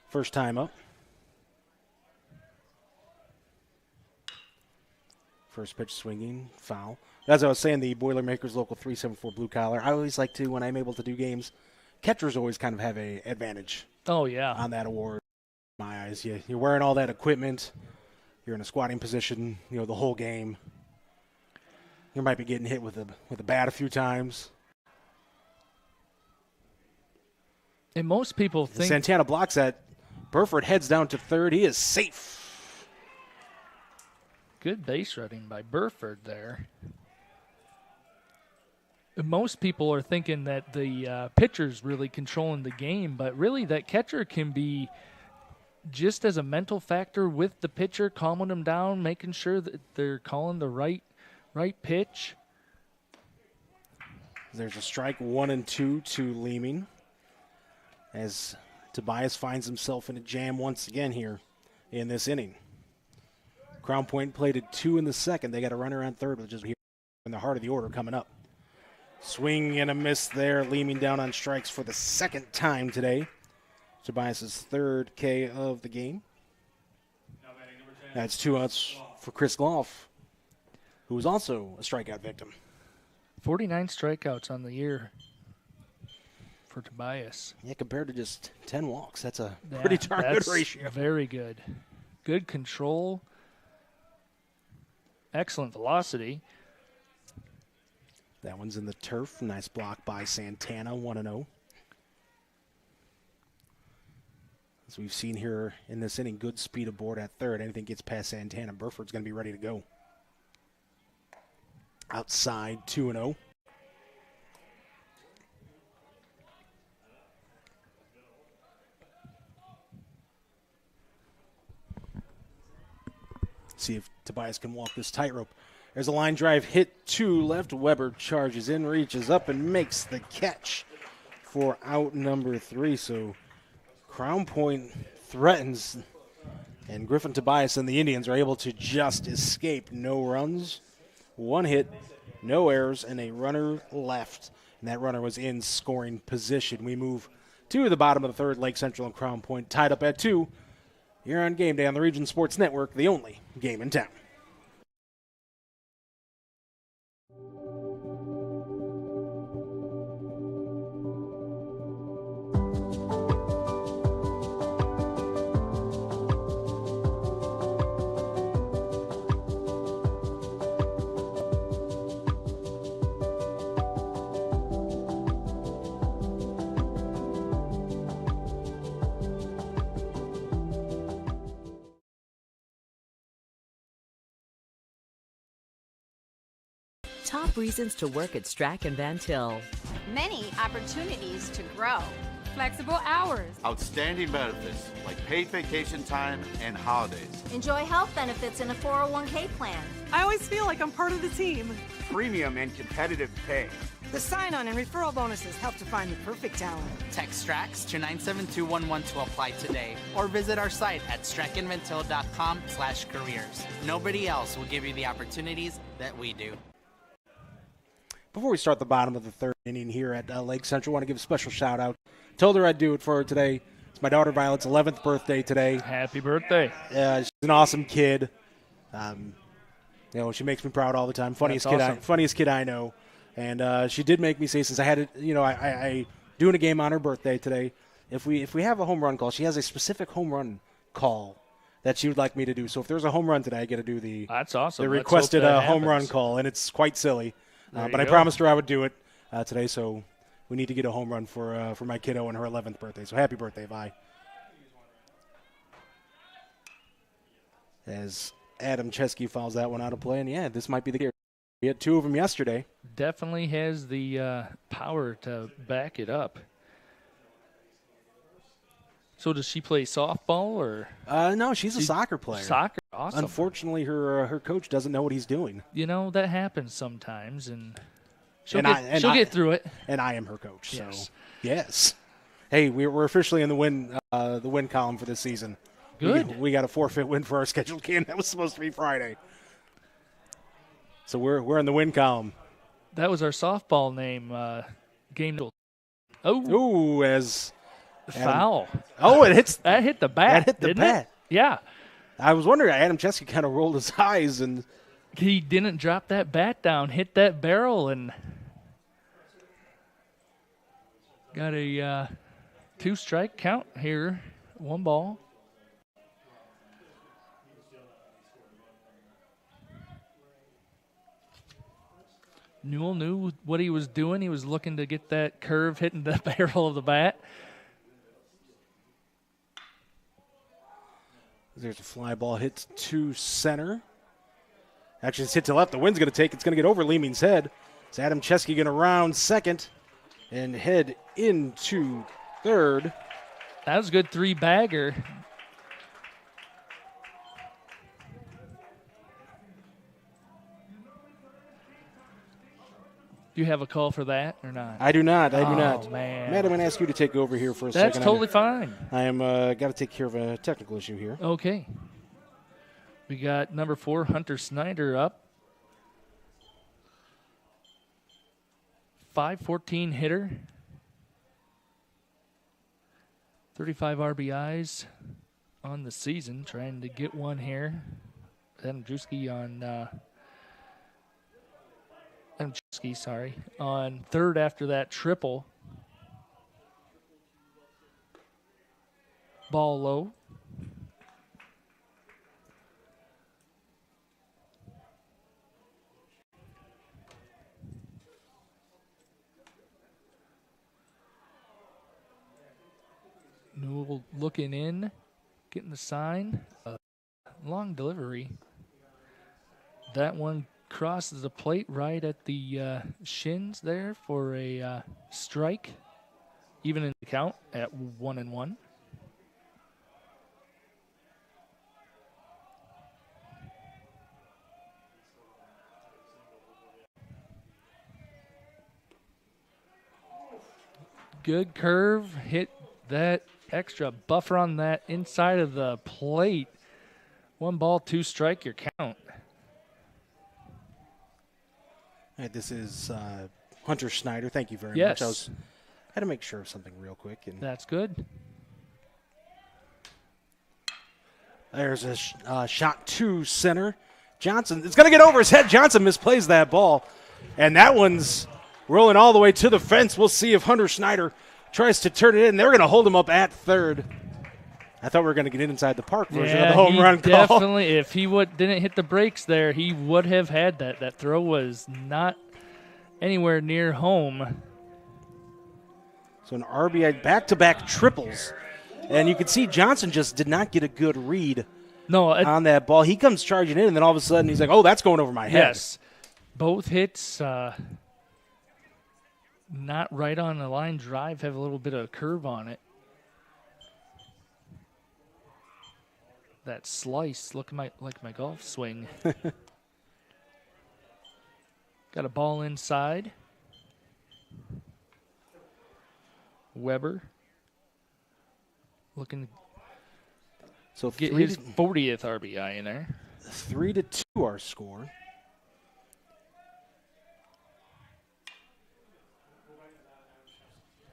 first time up. First pitch swinging, foul. As I was saying, the Boilermakers Local 374 blue collar, I always like to, when I'm able to do games, catchers always kind of have an advantage. Oh, yeah. On that award, in my eyes. You're wearing all that equipment. You're in a squatting position, the whole game. You might be getting hit with a bat a few times. And most people think Santana blocks that. Burford heads down to third. He is safe. Good base running by Burford there. And most people are thinking that the pitcher's really controlling the game, but really that catcher can be just as a mental factor with the pitcher, calming them down, making sure that they're calling the right pitch. There's a strike 1 and 2 to Leeming, as Tobias finds himself in a jam once again here in this inning. Crown Point played at 2 in the second. They got a runner on third, which is here in the heart of the order coming up. Swing and a miss there. Leeming down on strikes for the second time today. Tobias' third K of the game. That's 2 outs for Chris Gloff, who was also a strikeout victim. 49 strikeouts on the year for Tobias. Yeah, compared to just 10 walks, that's a pretty darn good ratio. Very good. Good control. Excellent velocity. That one's in the turf. Nice block by Santana, 1-0. As we've seen here in this inning, good speed aboard at third. Anything gets past Santana, Burford's going to be ready to go. Outside, 2-0. See if Tobias can walk this tightrope. There's a line drive hit to left. Weber charges in, reaches up, and makes the catch for out number 3. So Crown Point threatens, and Griffin Tobias and the Indians are able to just escape. No runs, 1 hit, no errors, and a runner left. And that runner was in scoring position. We move to the bottom of the third. Lake Central and Crown Point tied up at 2. Here on Game Day on the Region Sports Network, the only game in town. Top reasons to work at Strack and Van Til. Many opportunities to grow. Flexible hours. Outstanding benefits like paid vacation time and holidays. Enjoy health benefits in a 401k plan. I always feel like I'm part of the team. Premium and competitive pay. The sign-on and referral bonuses help to find the perfect talent. Text STRAX to 97211 to apply today, or visit our site at strackandvantil.com/careers. Nobody else will give you the opportunities that we do. Before we start the bottom of the third inning here at Lake Central, I want to give a special shout-out. Told her I'd do it for her today. It's my daughter Violet's 11th birthday today. Happy birthday. She's an awesome kid. She makes me proud all the time. Funniest kid I know. And she did make me say, since I had it, I doing a game on her birthday today, if we have a home run call, she has a specific home run call that she would like me to do. So if there's a home run today, I get to do That's awesome. the requested home run call, and it's quite silly. But I promised her I would do it today, so we need to get a home run for my kiddo on her 11th birthday. So happy birthday, Vi. As Adam Chesky fouls that one out of play, and yeah, this might be the year. We had 2 of them yesterday. Definitely has the power to back it up. So does she play softball or? No, she's a soccer player. Soccer, awesome. Unfortunately, her coach doesn't know what he's doing. You know, that happens sometimes, and she'll get through it. And I am her coach. Yes. So yes. Hey, we're officially in the win column for this season. Good. We got a forfeit win for our scheduled game. That was supposed to be Friday. So we're in the win column. That was our softball name. Game. Oh, as foul. Oh, it hits. That hit the bat. That hit the bat. Yeah. I was wondering. Adam Chesky kind of rolled his eyes, and he didn't drop that bat down. Hit that barrel, and got a 2-strike count here. 1 ball. Newell knew what he was doing. He was looking to get that curve hitting the barrel of the bat. There's a fly ball hit to center. Actually, it's hit to left. The wind's going to take. It's going to get over Leaming's head. It's Adam Chesky going to round second and head into third. That was a good 3-bagger. Do you have a call for that or not? I do not. Oh, man. Matt, I'm going to ask you to take over here for a second. second. That's totally fine. I am got to take care of a technical issue here. Okay. We got number 4, Hunter Snyder up. 514 hitter. 35 RBIs on the season. Trying to get one here. Adam Drewski on third after that triple. Ball low. Newell looking in, getting the sign. Long delivery. That one crosses the plate right at the shins there for a strike. Even in the count at 1-1. Good curve, hit that extra buffer on that inside of the plate. 1 ball, 2 strike, your count. All right, this is Hunter Snyder. Thank you very Yes. much. Had to make sure of something real quick. And that's good. There's a shot to center. Johnson, it's going to get over his head. Johnson misplays that ball. And that one's rolling all the way to the fence. We'll see if Hunter Snyder tries to turn it in. They're going to hold him up at third. I thought we were going to get inside the park version of the home run call. Definitely, if he didn't hit the brakes there, he would have had that. That throw was not anywhere near home. So an RBI back-to-back triples. And you can see Johnson just did not get a good read on that ball. He comes charging in, and then all of a sudden he's like, oh, that's going over my head. Yes. Both hits, not right on the line drive, have a little bit of curve on it. That slice, like my golf swing. Got a ball inside. Weber looking to get his 40th RBI in there. 3-2 our score.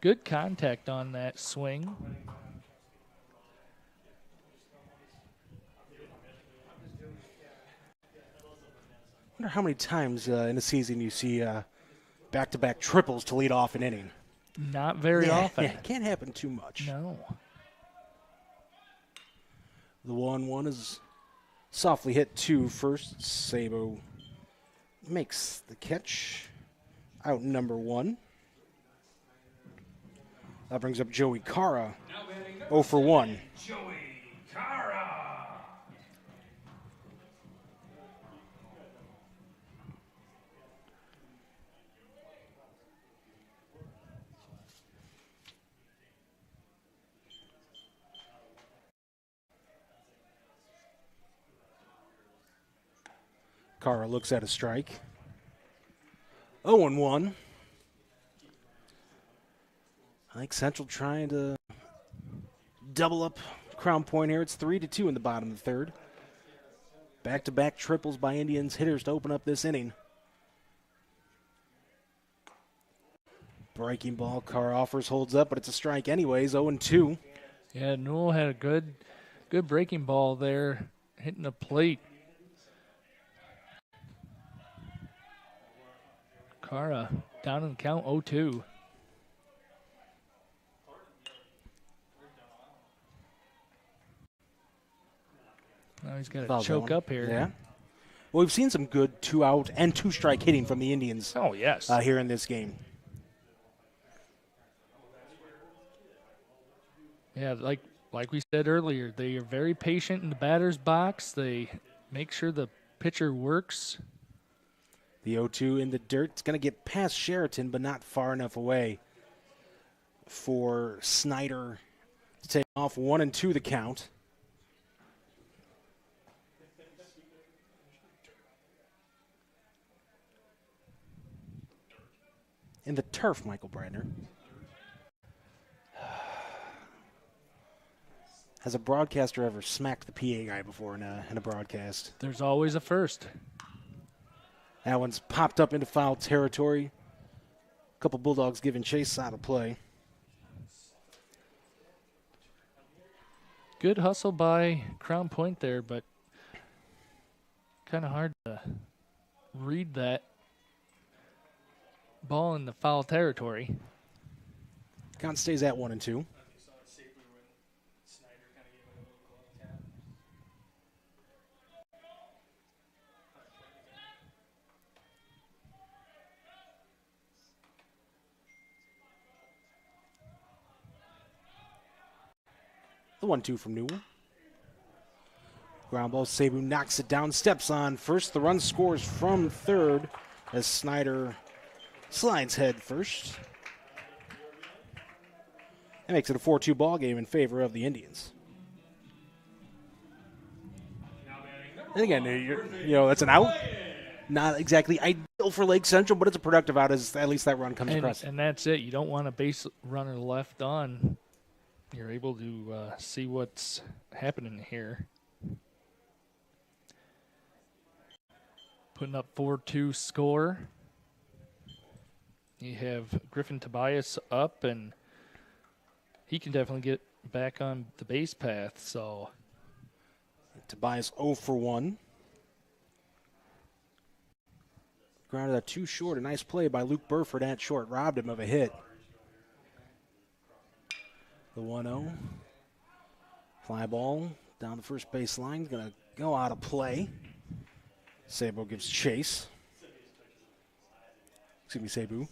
Good contact on that swing. I wonder how many times in a season you see back-to-back triples to lead off an inning. Not very often. Yeah, it can't happen too much. No. The 1-1 is softly hit to first. Sabo makes the catch. Out number 1. That brings up Joey Cara. 0 for 1. Joey Cara. Carr looks at a strike. 0-1. I think Central trying to double up Crown Point here. It's 3-2 in the bottom of the third. Back-to-back triples by Indians hitters to open up this inning. Breaking ball, Carr offers, holds up, but it's a strike anyways, 0-2. Yeah, Newell had a good breaking ball there, hitting the plate. Carr down in the count, 0-2. Now he's got to choke up here. Yeah. Well, we've seen some good 2-out and 2-strike hitting from the Indians. Oh, yes. Here in this game. Yeah, like we said earlier, they are very patient in the batter's box. They make sure the pitcher works. The 0-2 in the dirt. It's going to get past Sheraton, but not far enough away for Snyder to take off. 1-2 the count. In the turf, Michael Bradner. Has a broadcaster ever smacked the PA guy before in a broadcast? There's always a first. That one's popped up into foul territory. A couple Bulldogs giving chase out of play. Good hustle by Crown Point there, but kind of hard to read that ball in the foul territory. Count stays at 1-2. The 1-2 from Newell. Ground ball, Sabu knocks it down, steps on first. The run scores from third as Snyder slides head first. That makes it a 4-2 ball game in favor of the Indians. And again, that's an out. Not exactly ideal for Lake Central, but it's a productive out as at least that run comes across. And that's it. You don't want a base runner left on. You're able to see what's happening here. Putting up 4-2 score. You have Griffin Tobias up, and he can definitely get back on the base path. So Tobias 0 for 1. Grounded out too short. A nice play by Luke Burford at short. Robbed him of a hit. The 1-0. Fly ball down the first base line. Going to go out of play. Sabo gives chase. Excuse me, Sabu.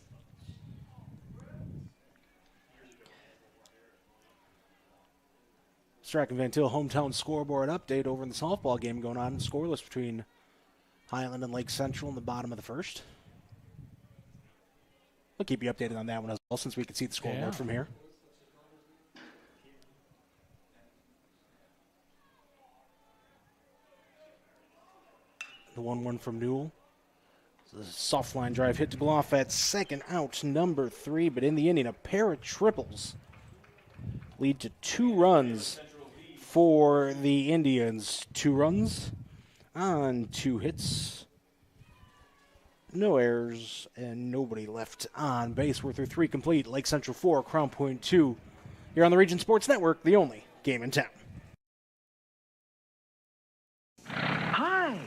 Strack and Van Til hometown scoreboard update over in the softball game going on. Scoreless between Highland and Lake Central in the bottom of the first. We'll keep you updated on that one as well since we can see the scoreboard from here. The 1-1 from Newell. The soft line drive hit to go off at second out, number 3. But in the inning, a pair of triples lead to 2 runs for the Indians. 2 runs on 2 hits. No errors and nobody left on base. We're through 3 complete. Lake Central 4, Crown Point 2. Here on the Region Sports Network, the only game in town. Hi,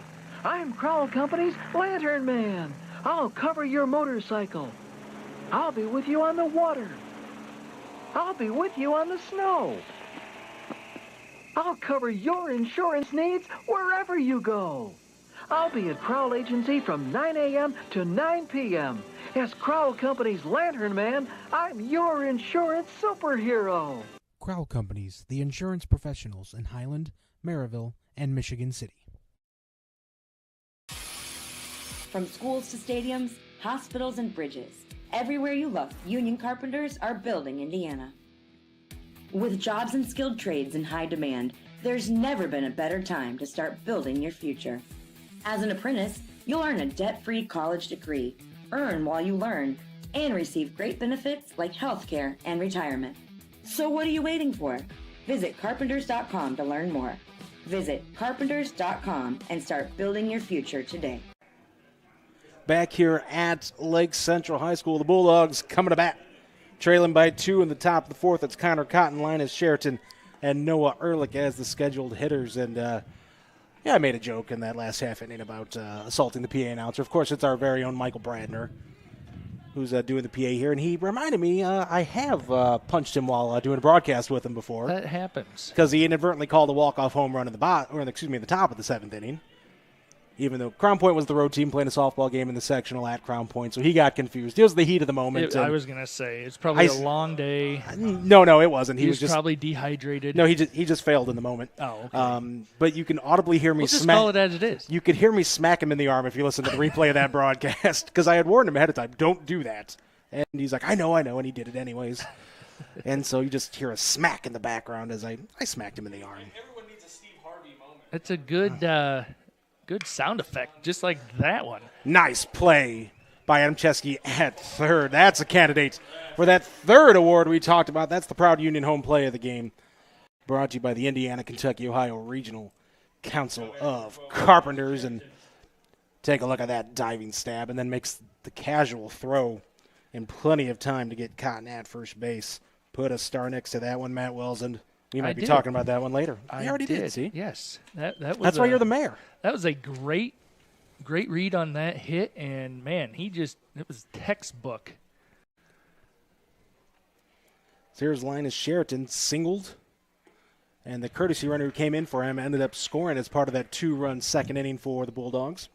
I'm Crown Company's Lantern Man. I'll cover your motorcycle. I'll be with you on the water. I'll be with you on the snow. I'll cover your insurance needs wherever you go. I'll be at Crowell Agency from 9 a.m. to 9 p.m. As Crowell Company's Lantern Man, I'm your insurance superhero. Crowell Companies, the insurance professionals in Highland, Maryville, and Michigan City. From schools to stadiums, hospitals, and bridges, everywhere you look, union carpenters are building Indiana. With jobs and skilled trades in high demand, there's never been a better time to start building your future. As an apprentice, You'll earn a debt-free college degree, earn while you learn, and receive great benefits like healthcare and retirement. So what are you waiting for? Visit carpenters.com to learn more. Visit carpenters.com and start building your future today. Back here at Lake Central High School, the Bulldogs coming to bat. Trailing by 2 in the top of the fourth. It's Connor Cotton, Linus Sheraton, and Noah Ehrlich as the scheduled hitters. And, I made a joke in that last half inning about assaulting the PA announcer. Of course, it's our very own Michael Bradner who's doing the PA here. And he reminded me I have punched him while doing a broadcast with him before. That happens. Because he inadvertently called a walk-off home run in the top of the 7th inning. Even though Crown Point was the road team playing a softball game in the sectional at Crown Point, so he got confused. It was the heat of the moment. I was going to say, it's probably a long day. No, it wasn't. He was just probably dehydrated. No, he just failed in the moment. Oh, okay. But you can audibly hear me smack. Just call it as it is. You could hear me smack him in the arm if you listen to the replay of that broadcast, because I had warned him ahead of time, don't do that. And he's like, I know, and he did it anyways. And so you just hear a smack in the background as I smacked him in the arm. Everyone needs a Steve Harvey moment. It's a good sound effect, just like that one. Nice play by Adam Chesky at third. That's a candidate for that third award we talked about. That's the Proud Union home play of the game. Brought to you by the Indiana, Kentucky, Ohio Regional Council of Carpenters. And take a look at that diving stab, and then makes the casual throw in plenty of time to get Cotton at first base. Put a star next to that one, Matt Wells, and we might be talking about that one later. I already did, see? Yes. That's why you're the mayor. That was a great read on that hit, and, man, it was textbook. So here's Linus Sheraton singled, and the courtesy runner who came in for him ended up scoring as part of that 2-run second inning for the Bulldogs.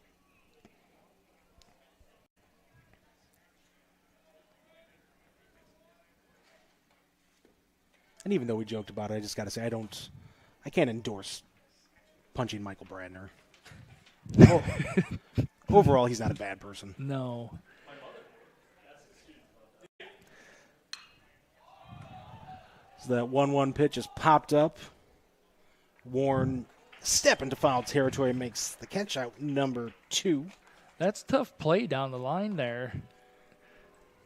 And even though we joked about it, I just got to say I can't endorse punching Michael Bradner. Overall, he's not a bad person. No. So that 1-1 pitch is popped up. Warren step into foul territory, makes the catch out number 2. That's tough play down the line there.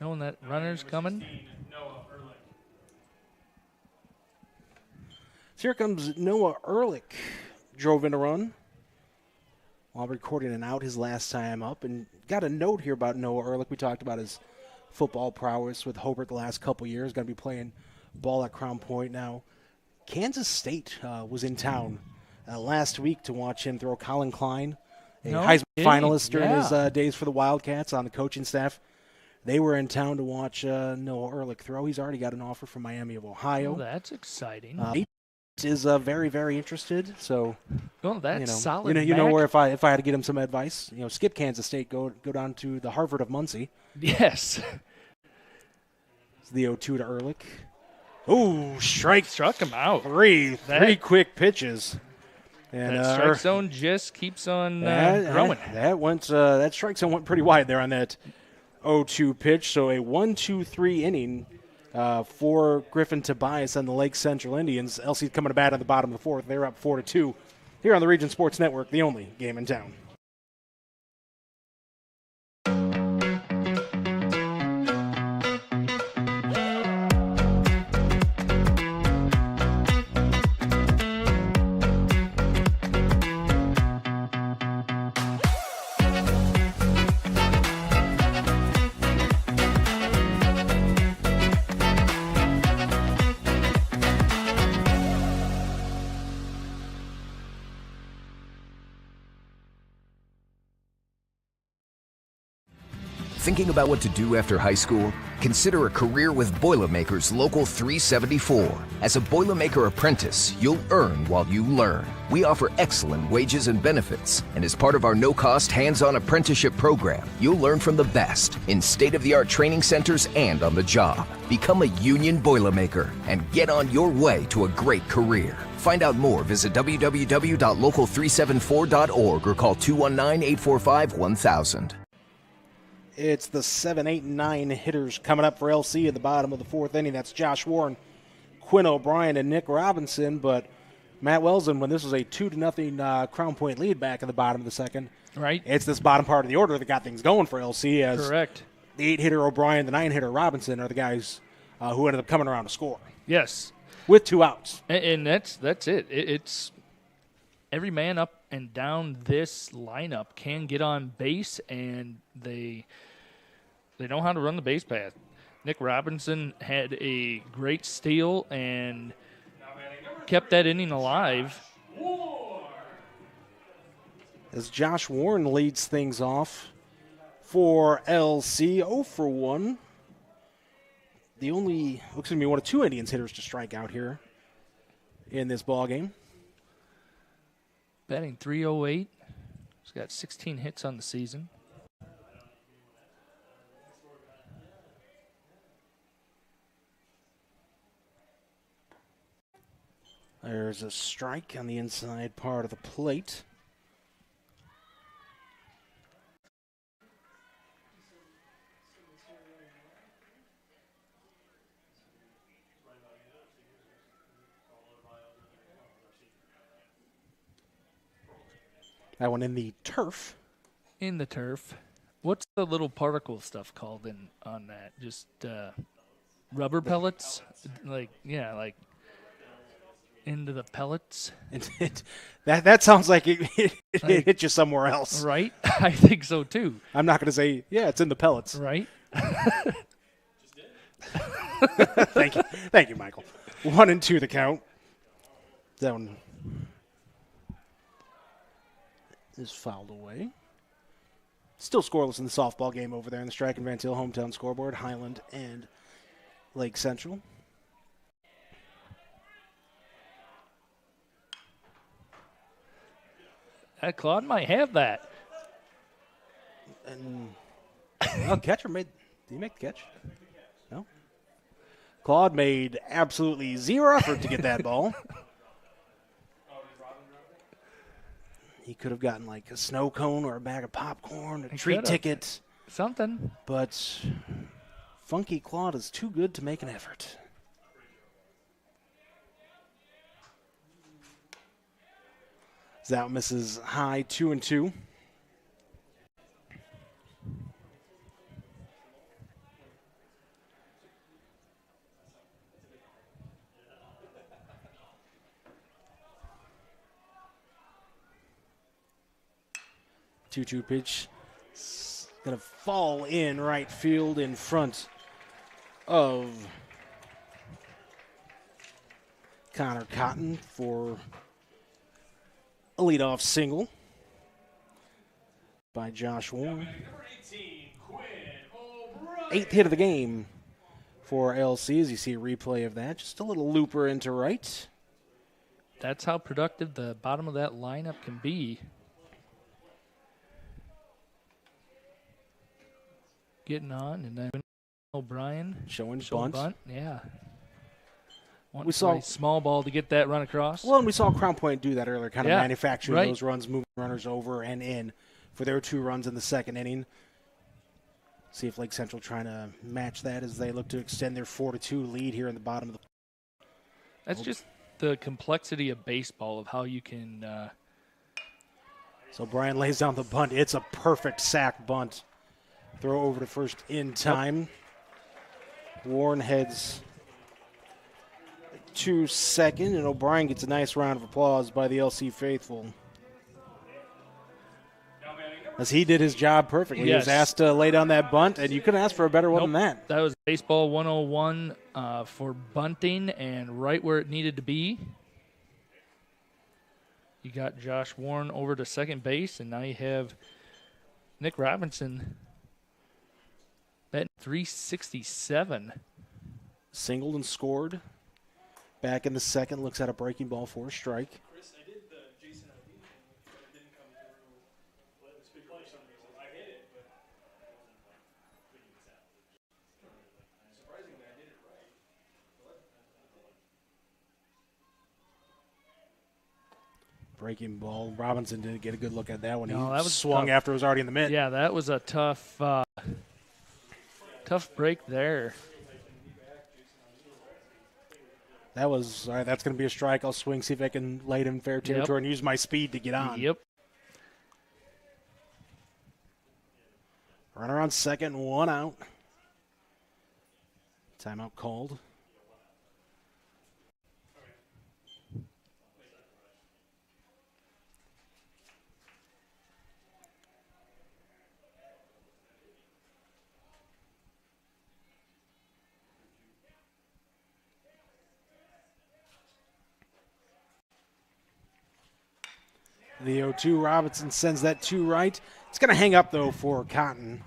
Knowing that runner's coming. So here comes Noah Ehrlich. Drove in a run while recording an out his last time up. And got a note here about Noah Ehrlich. We talked about his football prowess with Hobart the last couple years. Going to be playing ball at Crown Point now. Kansas State was in town last week to watch him throw Colin Klein, a Heisman finalist during his days for the Wildcats on the coaching staff. They were in town to watch Noah Ehrlich throw. He's already got an offer from Miami of Ohio. Oh, that's exciting. Is very, very interested. So, that's solid. You know where if I had to get him some advice, skip Kansas State, go down to the Harvard of Muncie. Yes. It's the 0-2 to Ehrlich. Ooh, struck him out. Three quick pitches. And that strike zone just keeps on growing. That strike zone went pretty wide there on that 0-2 pitch. So a 1-2-3 inning. For Griffin Tobias and the Lake Central Indians. LC coming to bat at the bottom of the fourth. They're up 4-2 here on the Region Sports Network, the only game in town. Thinking about what to do after high school? Consider a career with Boilermakers Local 374. As a Boilermaker apprentice, you'll earn while you learn. We offer excellent wages and benefits, and as part of our no-cost hands-on apprenticeship program, you'll learn from the best in state-of-the-art training centers and on the job. Become a union Boilermaker and get on your way to a great career. Find out more, visit www.local374.org or call 219-845-1000. It's the 7, 8, and 9 hitters coming up for LC at the bottom of the fourth inning. That's Josh Warren, Quinn O'Brien, and Nick Robinson. But Matt Wells, when this was a 2-0 Crown Point lead back in the bottom of the second. Right. It's this bottom part of the order that got things going for LC. As correct. The 8-hitter O'Brien, the 9-hitter Robinson are the guys who ended up coming around to score. Yes. With 2 outs. And that's it. It's every man up and down this lineup can get on base, and they know how to run the base path. Nick Robinson had a great steal and kept that inning alive. As Josh Warren leads things off for LC, 0 for 1. The only, looks to be one of 2 Indians hitters to strike out here in this ball game. Batting .308. He's got 16 hits on the season. There's a strike on the inside part of the plate. That one in the turf. In the turf. What's the little particle stuff called on that? Just rubber pellets? Like into the pellets? That sounds like it hit you somewhere else. Right? I think so, too. I'm not going to say, yeah, it's in the pellets. Right? Thank you. Thank you, Michael. 1-2 the count. That one is fouled away. Still scoreless in the softball game over there in the Strike and Van Til hometown scoreboard, Highland and Lake Central. Claude might have that. And catcher made. Did he make the catch? No. Claude made absolutely zero effort to get that ball. He could have gotten like a snow cone or a bag of popcorn, a treat ticket. Something. But Funky Claude is too good to make an effort. That misses high, 2-2. Two-two pitch. It's gonna fall in right field in front of Connor Cotton for a leadoff single by Josh Warren. 8th hit of the game for LC as you see a replay of that. Just a little looper into right. That's how productive the bottom of that lineup can be. Getting on, and then O'Brien showing bunt. Yeah. We saw small ball to get that run across. Well, and we saw Crown Point do that earlier, kind of manufacturing those runs, moving runners over and in for their 2 runs in the second inning. See if Lake Central trying to match that as they look to extend their 4-2 lead here in the bottom of the. That's just the complexity of baseball of how you can. So Brian lays down the bunt. It's a perfect sack bunt. Throw over to first in time. Warren heads to second, and O'Brien gets a nice round of applause by the LC faithful. As he did his job perfectly. Yes. He was asked to lay down that bunt, and you couldn't ask for a better one than that. That was baseball 101 for bunting and right where it needed to be. You got Josh Warren over to second base, and now you have Nick Robinson batting .367. Singled and scored. Back in the second, looks at a breaking ball for a strike. Chris, I did the Jason ID thing, but it didn't come through. It was big play for some reason. I hit it, but surprisingly, I did it right. Breaking ball. Robinson didn't get a good look at that one. No, he that was swung tough. After it was already in the mitt. Yeah, that was a tough break there. That was, all right, that's going to be a strike. I'll swing, see if I can lay it in fair territory and use my speed to get on. Yep. Runner on second, 1 out. Timeout called. The 0-2, Robinson sends that to right. It's going to hang up, though, for Cotton.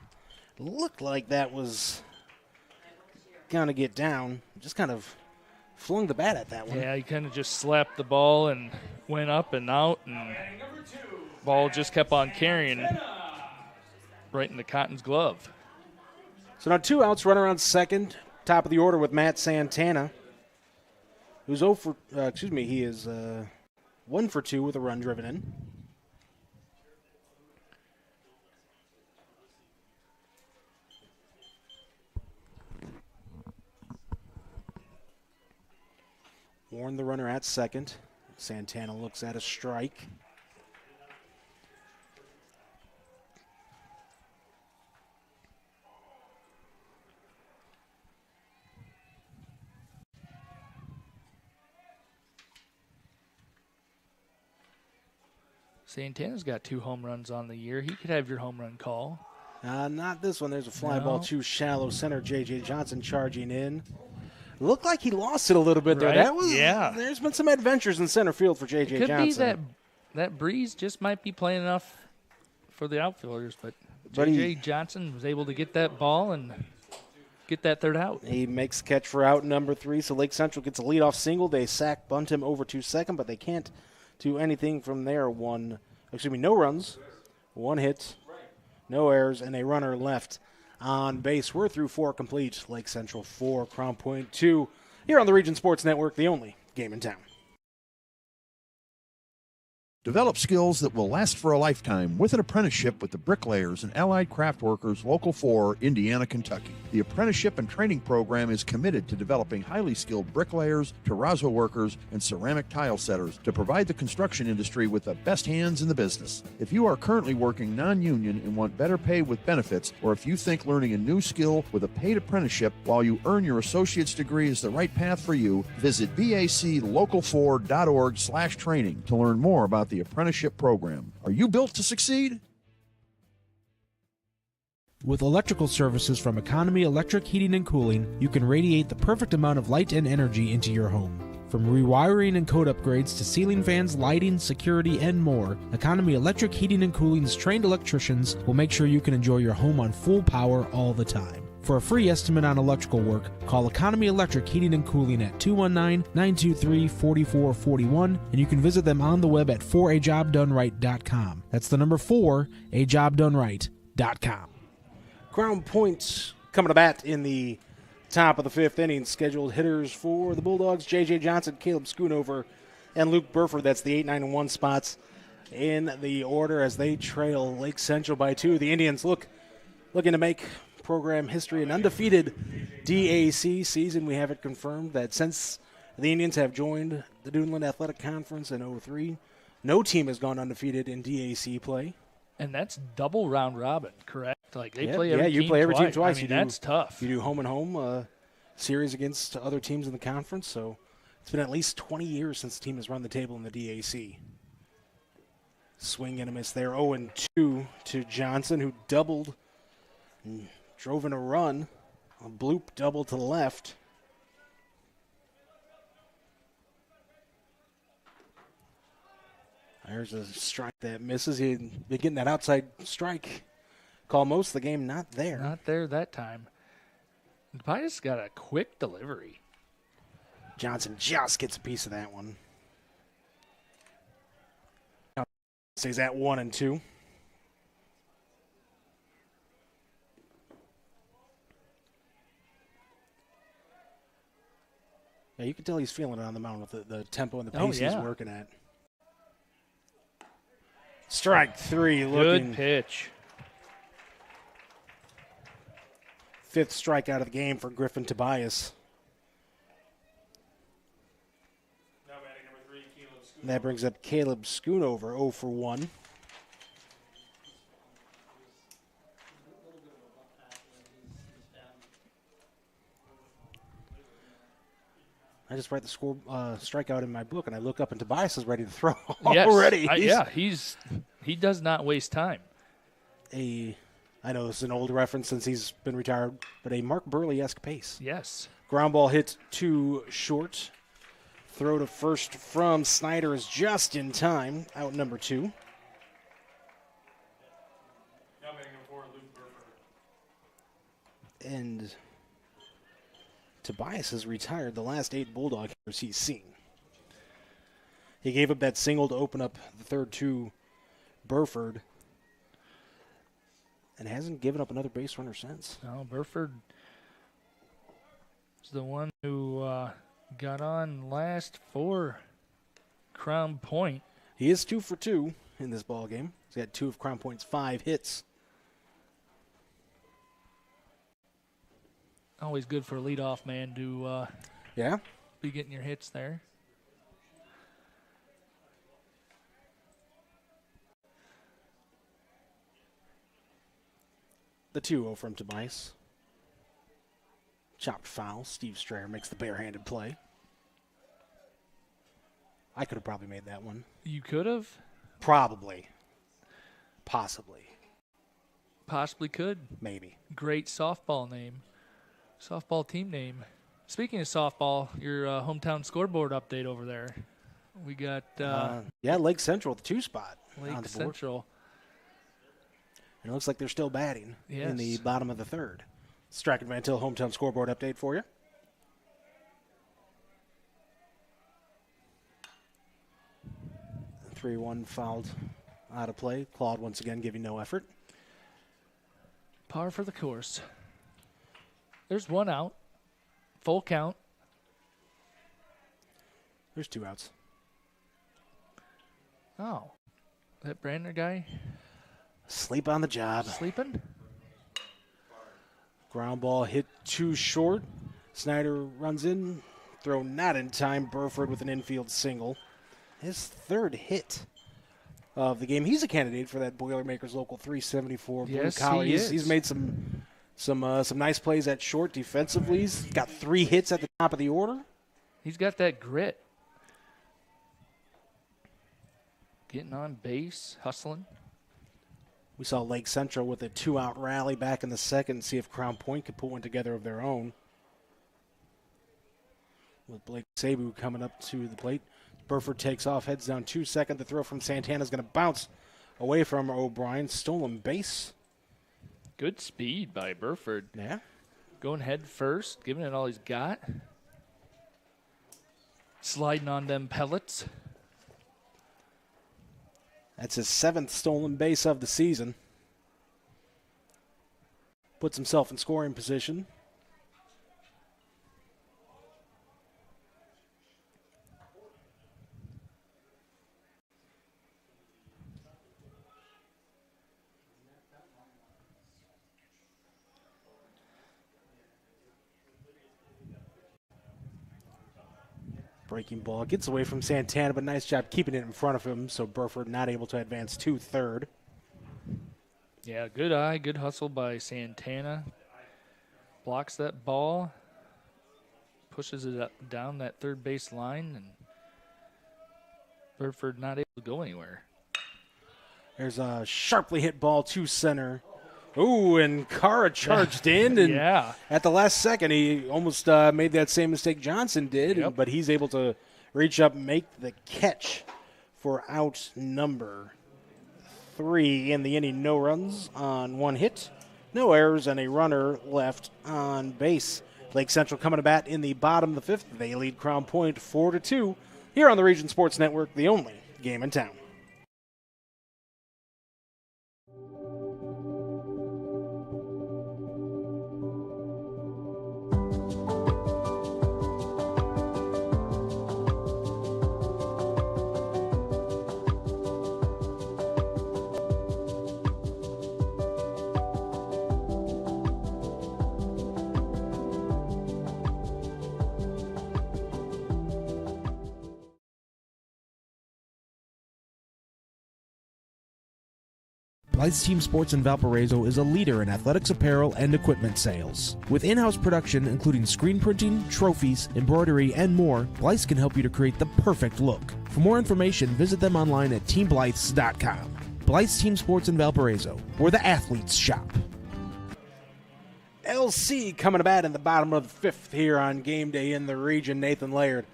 Looked like that was going to get down. Just kind of flung the bat at that one. Yeah, he kind of just slapped the ball and went up and out, and ball just kept on carrying right into Cotton's glove. So now 2 outs, runner on second. Top of the order with Matt Santana, who's he is 1 for 2 with a run driven in. Warn the runner at second. Santana looks at a strike. Santana's got 2 home runs on the year. He could have your home run call. Not this one. There's a fly ball too shallow. Center J.J. Johnson charging in. Looked like he lost it a little bit there. Right? There's been some adventures in center field for J.J. Johnson. Could be that Breeze just might be playing enough for the outfielders, but J.J. Johnson was able to get that ball and get that third out. He makes the catch for out number 3, so Lake Central gets a leadoff single. They sack bunt him over to second, but they can't do anything from there. No runs, 1 hit, no errors, and a runner left on base. We're through 4 complete. Lake Central 4, Crown Point 2. Here on the Region Sports Network, the only game in town. Develop skills that will last for a lifetime with an apprenticeship with the Bricklayers and Allied Craft Workers Local 4, Indiana, Kentucky. The apprenticeship and training program is committed to developing highly skilled bricklayers, terrazzo workers, and ceramic tile setters to provide the construction industry with the best hands in the business. If you are currently working non-union and want better pay with benefits, or if you think learning a new skill with a paid apprenticeship while you earn your associate's degree is the right path for you, visit baclocal4.org/training to learn more about the apprenticeship program. Are you built to succeed? With electrical services from Economy Electric Heating and Cooling, you can radiate the perfect amount of light and energy into your home. From rewiring and code upgrades to ceiling fans, lighting, security, and more, Economy Electric Heating and Cooling's trained electricians will make sure you can enjoy your home on full power all the time. For a free estimate on electrical work, call Economy Electric Heating and Cooling at 219-923-4441, and you can visit them on the web at 4ajobdoneright.com. That's the number 4ajobdoneright.com. Crown Point coming to bat in the top of the 5th inning. Scheduled hitters for the Bulldogs: J.J. Johnson, Caleb Schoonover, and Luke Burford. That's the 8, 9, and 1 spots in the order as they trail Lake Central by 2. The Indians looking to make program history, an undefeated DAC season. We have it confirmed that since the Indians have joined the Duneland Athletic Conference in 2003, no team has gone undefeated in DAC play. And that's double round robin, correct? Like they play every team twice. I mean, that's tough. You do home and home series against other teams in the conference, so it's been at least 20 years since the team has run the table in the DAC. Swing and a miss there. 0-2 to Johnson, who doubled and drove in a run. A bloop double to the left. There's a strike that misses. He'd been getting that outside strike call most of the game. Not there. Not there that time. Pius got a quick delivery. Johnson just gets a piece of that one. Stays at 1-2. Yeah, you can tell he's feeling it on the mound with the tempo and the pace he's working at. Strike 3. Good pitch. 5th strikeout of the game for Griffin Tobias. And that brings up Caleb Schoonover, 0 for 1. I just write the score strikeout in my book, and I look up, and Tobias is ready to throw already. He does not waste time. I know this is an old reference since he's been retired, but a Mark Burley-esque pace. Yes. Ground ball hit too short. Throw to first from Snyder is just in time. Out number 2. And Tobias has retired the last 8 Bulldog hitters he's seen. He gave up that single to open up the third to Burford and hasn't given up another base runner since. No, Burford is the one who got on last for Crown Point. He is 2 for 2 in this ball game. He's got 2 of Crown Point's 5 hits. Always good for a leadoff man to be getting your hits there. The 2-0 from Tobias. Chopped foul. Steve Strayer makes the barehanded play. I could have probably made that one. You could have? Probably. Possibly. Possibly could. Maybe. Great softball name. Softball team name. Speaking of softball, your hometown scoreboard update over there. We got... Lake Central, the 2 spot. Lake Central. And it looks like they're still batting in the bottom of the 3rd. Strack and Van Til hometown scoreboard update for you. The 3-1 fouled out of play. Claude once again giving no effort. Par for the course. There's 1 out. Full count. There's 2 outs. Oh. That Brandner guy? Sleep on the job. Sleeping? Ground ball hit too short. Snyder runs in. Throw not in time. Burford with an infield single. His 3rd hit of the game. He's a candidate for that Boilermakers Local 374 blue collar. He's made some nice plays at short defensively. He's got 3 hits at the top of the order. He's got that grit. Getting on base, hustling. We saw Lake Central with a 2-out rally back in the 2nd, see if Crown Point could put one together of their own. With Blake Sabu coming up to the plate. Burford takes off, heads down 2-2. The throw from Santana is going to bounce away from O'Brien. Stolen base. Good speed by Burford. Yeah. Going head first, giving it all he's got. Sliding on them pellets. That's his 7th stolen base of the season. Puts himself in scoring position. Breaking ball gets away from Santana, but nice job keeping it in front of him, so Burford not able to advance to 3rd. Yeah, good eye, good hustle by Santana. Blocks that ball, pushes it up, down that 3rd base line, and Burford not able to go anywhere. There's a sharply hit ball to center. Ooh, and Cara charged in, and at the last second, he almost made that same mistake Johnson did, but he's able to reach up and make the catch for out number 3 in the inning. No runs on 1 hit, no errors, and a runner left on base. Lake Central coming to bat in the bottom of the 5th. They lead Crown Point 4-2 here on the Region Sports Network, the only game in town. Blythe's Team Sports in Valparaiso is a leader in athletics apparel and equipment sales. With in-house production including screen printing, trophies, embroidery, and more, Blythe's can help you to create the perfect look. For more information, visit them online at teamblythes.com. Blythe's Team Sports in Valparaiso, where the athletes shop. LC coming to bat in the bottom of the fifth here on game day in the region. Nathan Laird,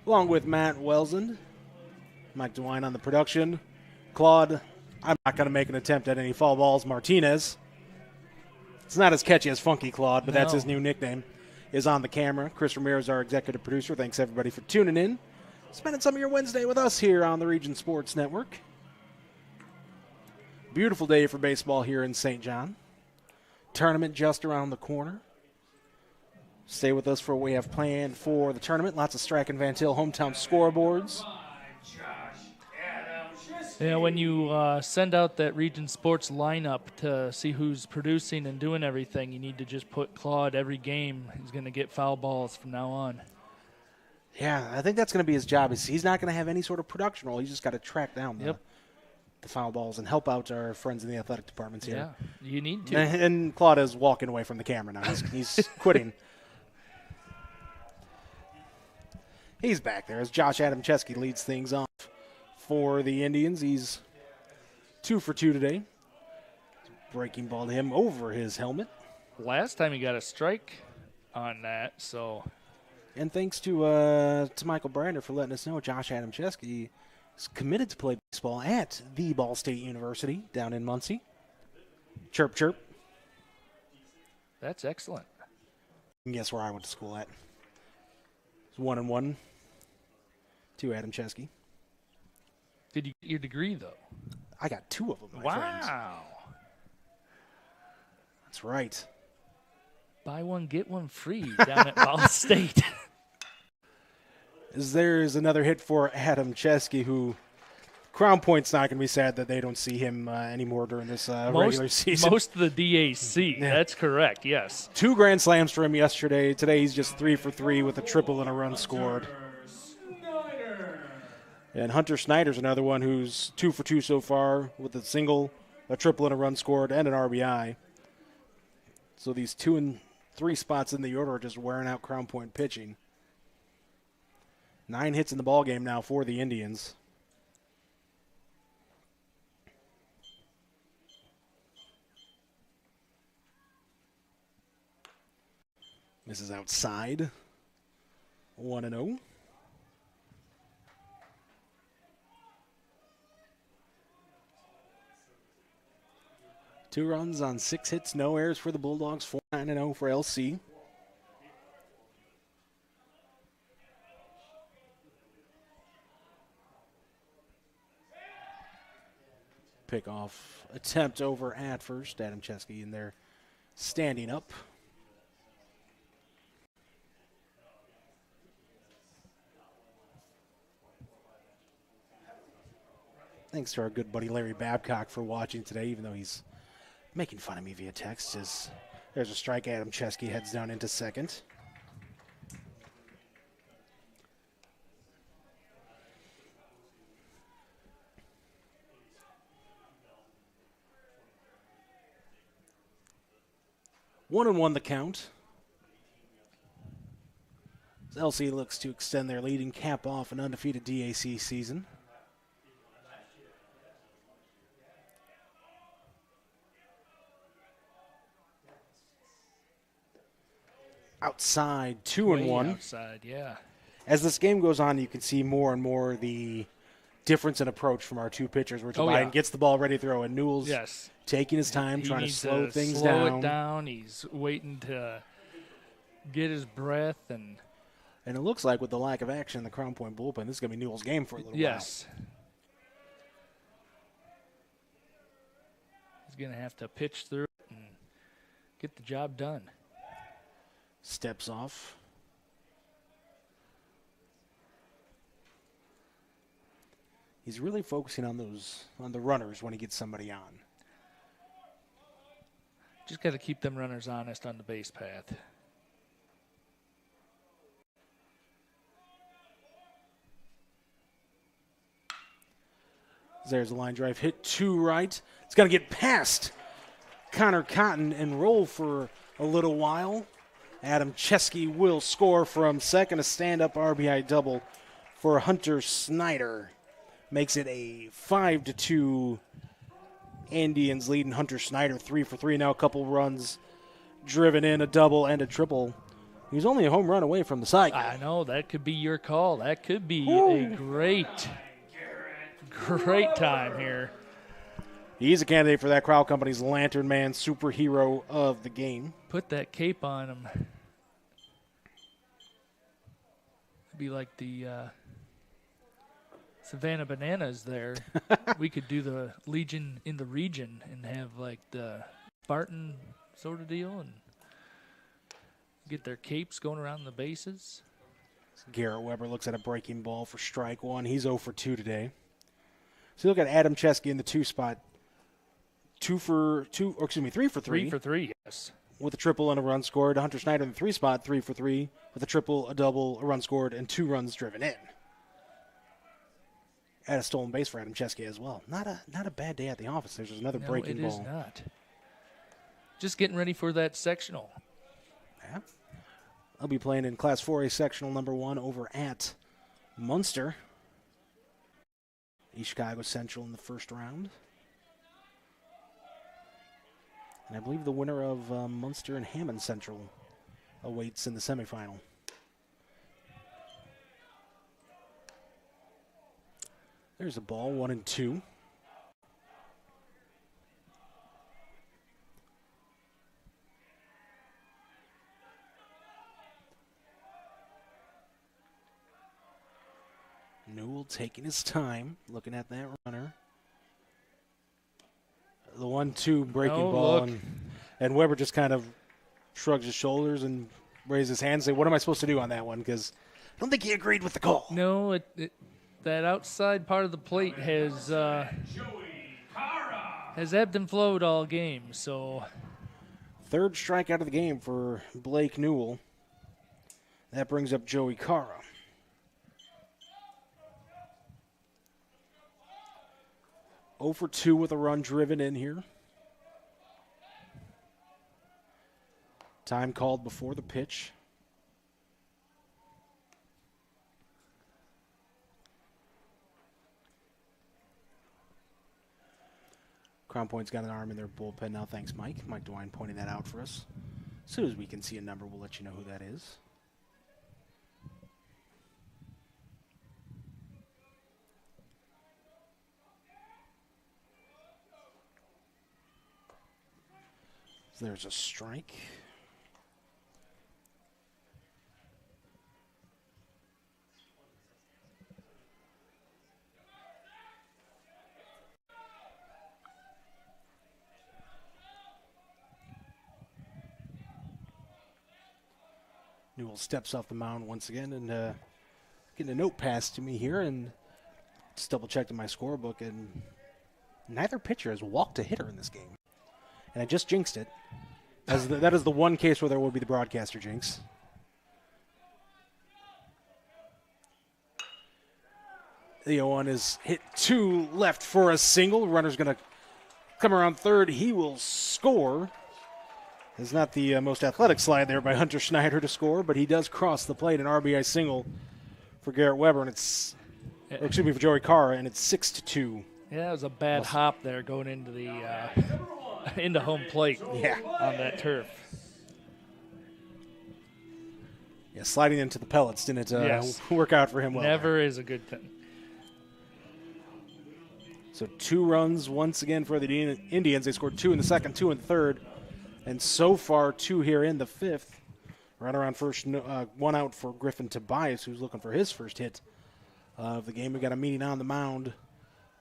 along with Matt Welsand, Mike DeWine on the production. Claude, I'm not going to make an attempt at any foul balls. Martinez, it's not as catchy as Funky Claude, but that's his new nickname, is on the camera. Chris Ramirez, our executive producer. Thanks, everybody, for tuning in. Spending some of your Wednesday with us here on the Region Sports Network. Beautiful day for baseball here in St. John. Tournament just around the corner. Stay with us for what we have planned for the tournament. Lots of Strack and Van Til hometown scoreboards. Yeah, when you send out that Region Sports lineup to see who's producing and doing everything, you need to just put Claude every game. He's going to get foul balls from now on. Yeah, I think that's going to be his job. He's not going to have any sort of production role. He's just got to track down the foul balls and help out our friends in the athletic departments here. Yeah, you need to. And Claude is walking away from the camera now. He's quitting. He's back there as Josh Adamczewski leads things off for the Indians. He's 2 for 2 today. Breaking ball to him over his helmet. Last time he got a strike on that, so. And thanks to Michael Brander for letting us know Josh Adamczewski is committed to play baseball at the Ball State University down in Muncie. Chirp, chirp. That's excellent. And guess where I went to school at? It's 1-1 to Adamczewski. Did you get your degree, though? I got 2 of them, my friends. Wow. That's right. Buy one, get one free down at Ball State. There's another hit for Adamczewski, who Crown Point's not going to be sad that they don't see him anymore during this regular season. Most of the DAC, that's correct, yes. 2 grand slams for him yesterday. Today he's just 3 for 3 with a triple and a run scored. And Hunter Snyder's another one who's 2 for 2 so far with a single, a triple, and a run scored, and an RBI. So these 2 and 3 spots in the order are just wearing out Crown Point pitching. 9 hits in the ballgame now for the Indians. Misses outside. 1-0. Two runs on 6 hits, no errors for the Bulldogs. 4-9-0 for LC. Pickoff attempt over at first. Adamczewski in there standing up. Thanks to our good buddy Larry Babcock for watching today, even though he's making fun of me via text. As there's a strike, Adamczewski heads down into second. One and one the count. As LC looks to extend their lead and cap off an undefeated DAC season. Outside, 2-1. Outside, yeah. As this game goes on, you can see more and more the difference in approach from our 2 pitchers. Where Biden gets the ball ready to throw, and Newell's taking his time, trying to slow things down. Slow it down. He's waiting to get his breath. And it looks like with the lack of action in the Crown Point bullpen, this is going to be Newell's game for a little while. Yes. He's going to have to pitch through it and get the job done. Steps off. He's really focusing on the runners when he gets somebody on. Just got to keep them runners honest on the base path. There's a line drive hit to right. It's going to get past Connor Cotton and roll for a little while. Adam Chesky will score from second. A stand-up RBI double for Hunter Snyder. Makes it a 5-2 Indians lead, and Hunter Snyder 3 for 3. Now a couple runs driven in, a double and a triple. He's only a home run away from the side. I know, that could be your call. That could be a great time here. He's a candidate for that Crown Company's Lantern Man superhero of the game. Put that cape on him. It'd be like the Savannah Bananas there. We could do the Legion in the region and have like the Spartan sort of deal and get their capes going around the bases. Garrett Weber looks at a breaking ball for strike one. He's 0 for 2 today. So you look at Adam Chesky in the 2 spot. 3 for 3. 3 for 3, yes. With a triple and a run scored. Hunter Snyder in the 3 spot, 3 for 3. With a triple, a double, a run scored, and 2 runs driven in. At a stolen base for Adam Chesky as well. Not a bad day at the office. There's another breaking ball. It is not. Just getting ready for that sectional. Yeah. I'll be playing in Class 4A sectional number 1 over at Munster. East Chicago Central in the first round. And I believe the winner of Munster and Hammond Central awaits in the semifinal. There's a ball, 1-2. Newell taking his time, looking at that runner. The 1-2 breaking ball, and Weber just kind of shrugs his shoulders and raises his hand and say, what am I supposed to do on that one? Because I don't think he agreed with the call. No, that outside part of the plate has ebbed and flowed all game. So, third strikeout of the game for Blake Newell. That brings up Joey Cara. Oh for 2 with a run driven in here. Time called before the pitch. Crown Point's got an arm in their bullpen now. Thanks, Mike. Mike DeWine pointing that out for us. As soon as we can see a number, we'll let you know who that is. There's a strike. Newell steps off the mound once again and getting a note passed to me here, and just double checked in my scorebook, and neither pitcher has walked a hitter in this game. And I just jinxed it. That is the one case where there will be the broadcaster jinx. The 0-1 is hit to left for a single. Runner's going to come around third. He will score. It's not the most athletic slide there by Hunter Schneider to score, but he does cross the plate, an RBI single for Garrett Weber, and for Joey Cara, and it's 6-2. Yeah, it was a bad hop there going into the into home plate. Yeah, on that turf. Yeah, sliding into the pellets didn't work out for him well. Never is a good thing. So 2 runs once again for the Indians. They scored 2 in the second, 2 in the third, and so far 2 here in the fifth. Right around first, 1 out for Griffin Tobias, who's looking for his first hit of the game. We got a meeting on the mound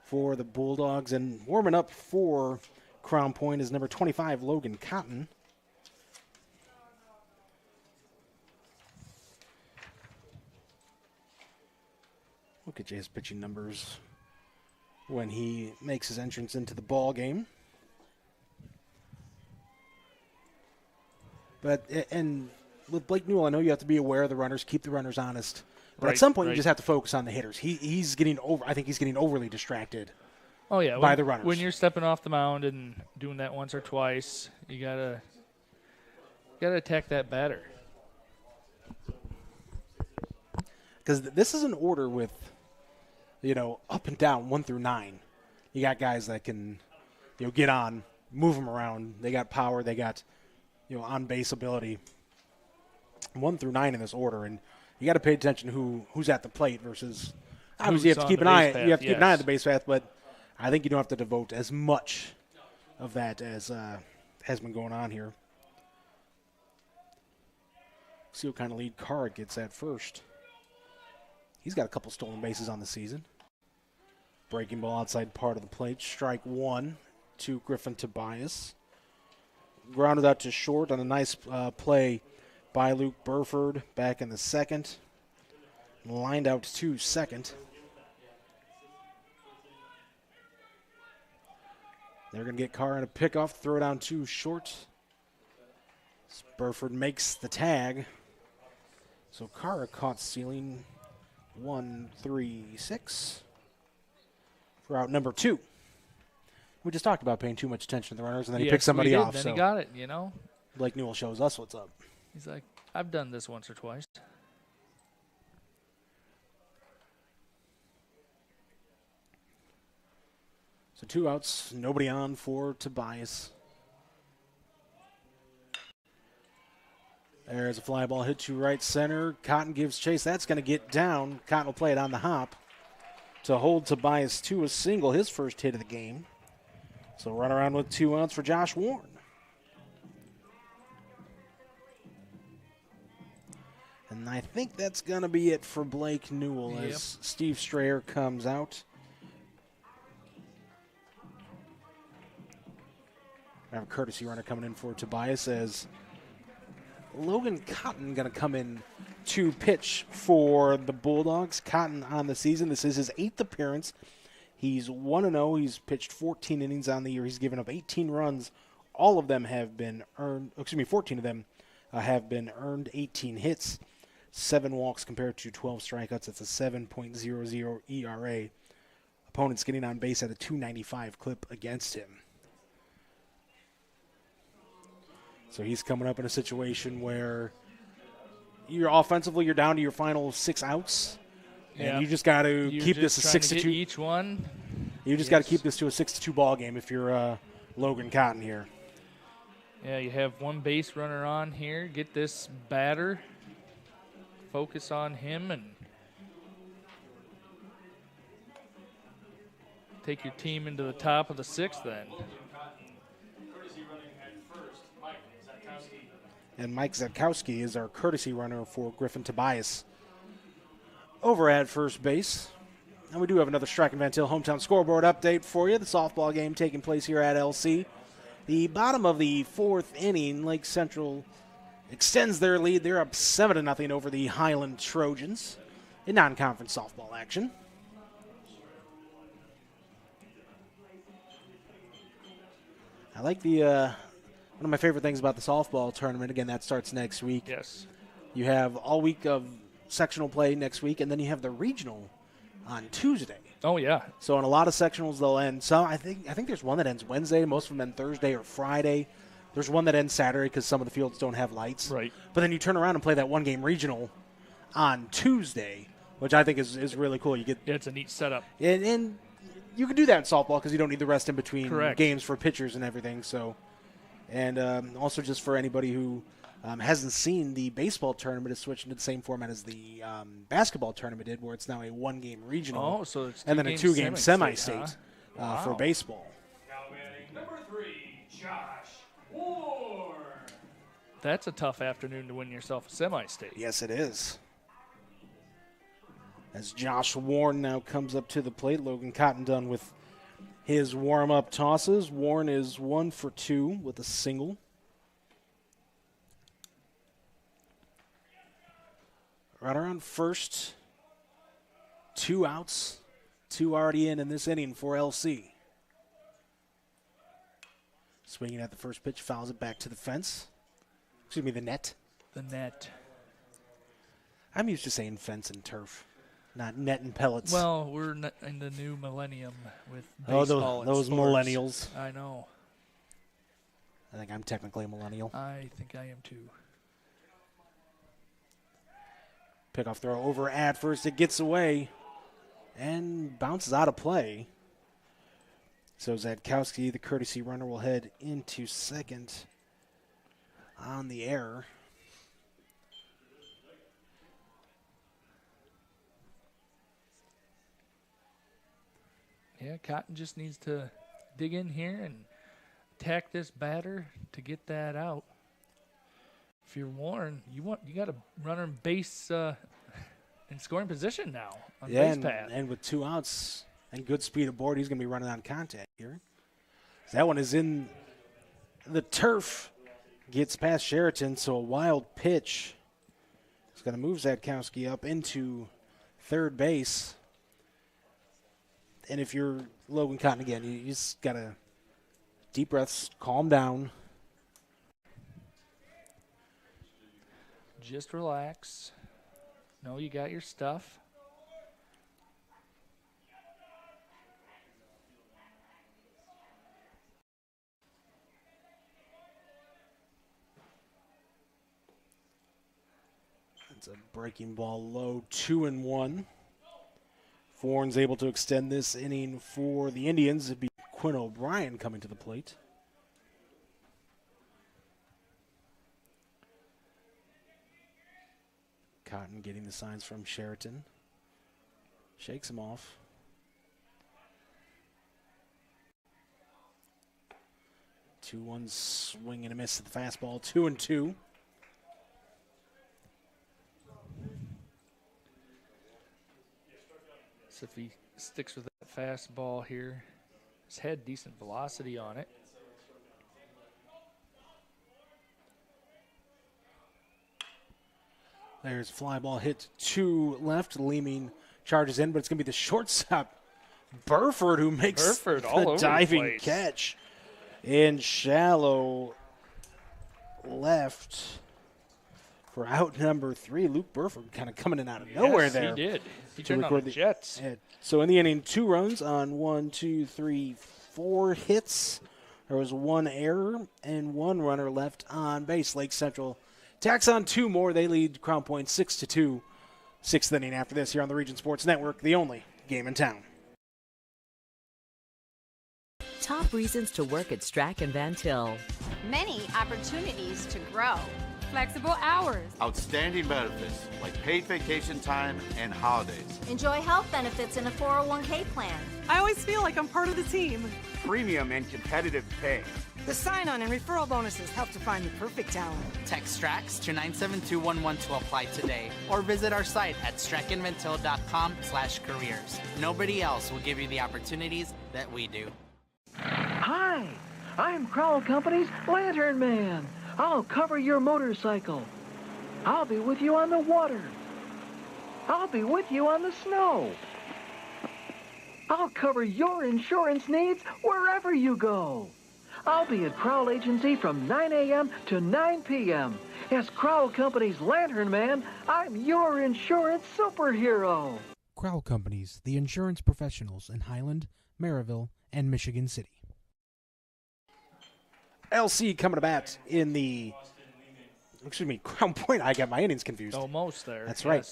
for the Bulldogs, and warming up for Crown Point is number 25, Logan Cotton. Look at his pitching numbers when he makes his entrance into the ball game. And with Blake Newell, I know you have to be aware of the runners, keep the runners honest. But at some point, you just have to focus on the hitters. He's getting over. I think he's getting overly distracted Oh yeah, by the runners. When you're stepping off the mound and doing that once or twice, you gotta attack that batter. Because this is an order with, up and down 1 through 9. You got guys that can, get on, move them around. They got power. They got, on base ability. 1 through 9 in this order, and you got to pay attention who's at the plate versus. Obviously, you have to keep an eye. You have to keep an eye on the base path, but I think you don't have to devote as much of that as has been going on here. See what kind of lead Carr gets at first. He's got a couple stolen bases on the season. Breaking ball outside part of the plate. Strike 1 to Griffin Tobias. Grounded out to short on a nice play by Luke Burford back in the second. Lined out to second. They're going to get Carr in a pickoff, throw down to short. Burford makes the tag. So Carr caught stealing 1, 3, 6 for out number 2. We just talked about paying too much attention to the runners, and then he picked somebody off. Then he got it, Blake Newell shows us what's up. He's like, I've done this once or twice. So 2 outs, nobody on for Tobias. There's a fly ball hit to right center. Cotton gives chase. That's going to get down. Cotton will play it on the hop to hold Tobias to a single, his first hit of the game. So run around with 2 outs for Josh Warren. And I think that's going to be it for Blake Newell as Steve Strayer comes out. I have a courtesy runner coming in for Tobias as Logan Cotton going to come in to pitch for the Bulldogs. Cotton on the season. This is his 8th appearance. He's 1-0. He's pitched 14 innings on the year. He's given up 18 runs. All of them have been earned. 14 of them have been earned. 18 hits, 7 walks compared to 12 strikeouts. That's a 7.00 ERA. Opponents getting on base at a 295 clip against him. So he's coming up in a situation where you're offensively, you're down to your final 6 outs. And you just got to keep this a 6-2. Each one. You just got to keep this to a 6-2 ball game if you're Logan Cotton here. Yeah, you have 1 base runner on here. Get this batter. Focus on him and take your team into the top of the 6th then. And Mike Zatkowski is our courtesy runner for Griffin Tobias over at first base. And we do have another Strike and Van Til hometown scoreboard update for you. The softball game taking place here at LC. The bottom of the 4th inning, Lake Central extends their lead. They're up 7-0 over the Highland Trojans in non-conference softball action. I like the one of my favorite things about the softball tournament, again, that starts next week. Yes. You have all week of sectional play next week, and then you have the regional on Tuesday. Oh, yeah. So in a lot of sectionals, they'll end. So I think there's one that ends Wednesday. Most of them end Thursday or Friday. There's one that ends Saturday because some of the fields don't have lights. Right. But then you turn around and play that 1-game regional on Tuesday, which I think is really cool. It's a neat setup. And you can do that in softball because you don't need the rest in between games for pitchers and everything. So. And also just for anybody who hasn't seen, the baseball tournament is switching to the same format as the basketball tournament did, where it's now a 1-game regional so it's and then a 2-game semi-state huh? for baseball. Now batting number 3, Josh Warren. That's a tough afternoon to win yourself a semi-state. Yes, it is. As Josh Warren now comes up to the plate, Logan Cotton done with his warm-up tosses. Warren is 1 for 2 with a single. Runner on first. 2 outs. 2 already in this inning for LC. Swinging at the first pitch, fouls it back to the fence. Excuse me, the net. The net. I'm used to saying fence and turf. not netting pellets. Well, we're in the new millennium with baseball and those sports. millennials. I know. I think I'm technically a millennial. I think I am too. Pickoff throw over at first. It gets away and bounces out of play. So Zadkowski, the courtesy runner, will head into second on the error. Yeah, Cotton just needs to dig in here and attack this batter to get that out. If you're Warren, you got a runner in base in scoring position now on base path. And with 2 outs and good speed aboard, he's going to be running on contact here. So that one is in the turf. Gets past Sheraton, so a wild pitch. It's going to move Zadkowski up into third base. And if you're Logan Cotton again, you just got to deep breaths, calm down. Just relax. Know you got your stuff. It's a breaking ball low, 2-1. Warren's able to extend this inning for the Indians. It'd be Quinn O'Brien coming to the plate. Cotton getting the signs from Sheraton. Shakes him off. Two one swing and a miss at the fastball. 2-2. So if he sticks with that fastball here, he's had decent velocity on it. There's a fly ball hit to left. Leeming charges in, but it's going to be the shortstop, Burford, who makes the diving catch in shallow left for out number 3. Luke Burford kind of coming in out of nowhere there. He did. He turned on the Jets. So in the inning, 2 runs on 4 hits. There was 1 error and 1 runner left on base. Lake Central tacks on 2 more. They lead Crown Point 6-2. 6th inning after this here on the Region Sports Network, the only game in town. Top reasons to work at Strack and Van Til. Many opportunities to grow. Flexible hours. Outstanding benefits like paid vacation time and holidays. Enjoy health benefits in a 401k plan. I always feel like I'm part of the team. Premium and competitive pay. The sign-on and referral bonuses help to find the perfect talent. Text STRAX to 97211 to apply today, or visit our site at strackandventil.com/careers. Nobody else will give you the opportunities that we do. Hi, I'm Crown Company's Lantern Man. I'll cover your motorcycle. I'll be with you on the water. I'll be with you on the snow. I'll cover your insurance needs wherever you go. I'll be at Crowell Agency from 9 a.m. to 9 p.m. As Crowell Company's Lantern Man, I'm your insurance superhero. Crowell Companies, the insurance professionals in Highland, Maryville, and Michigan City. LC coming to bat in the, Crown Point. I got my innings confused. Almost there. That's right.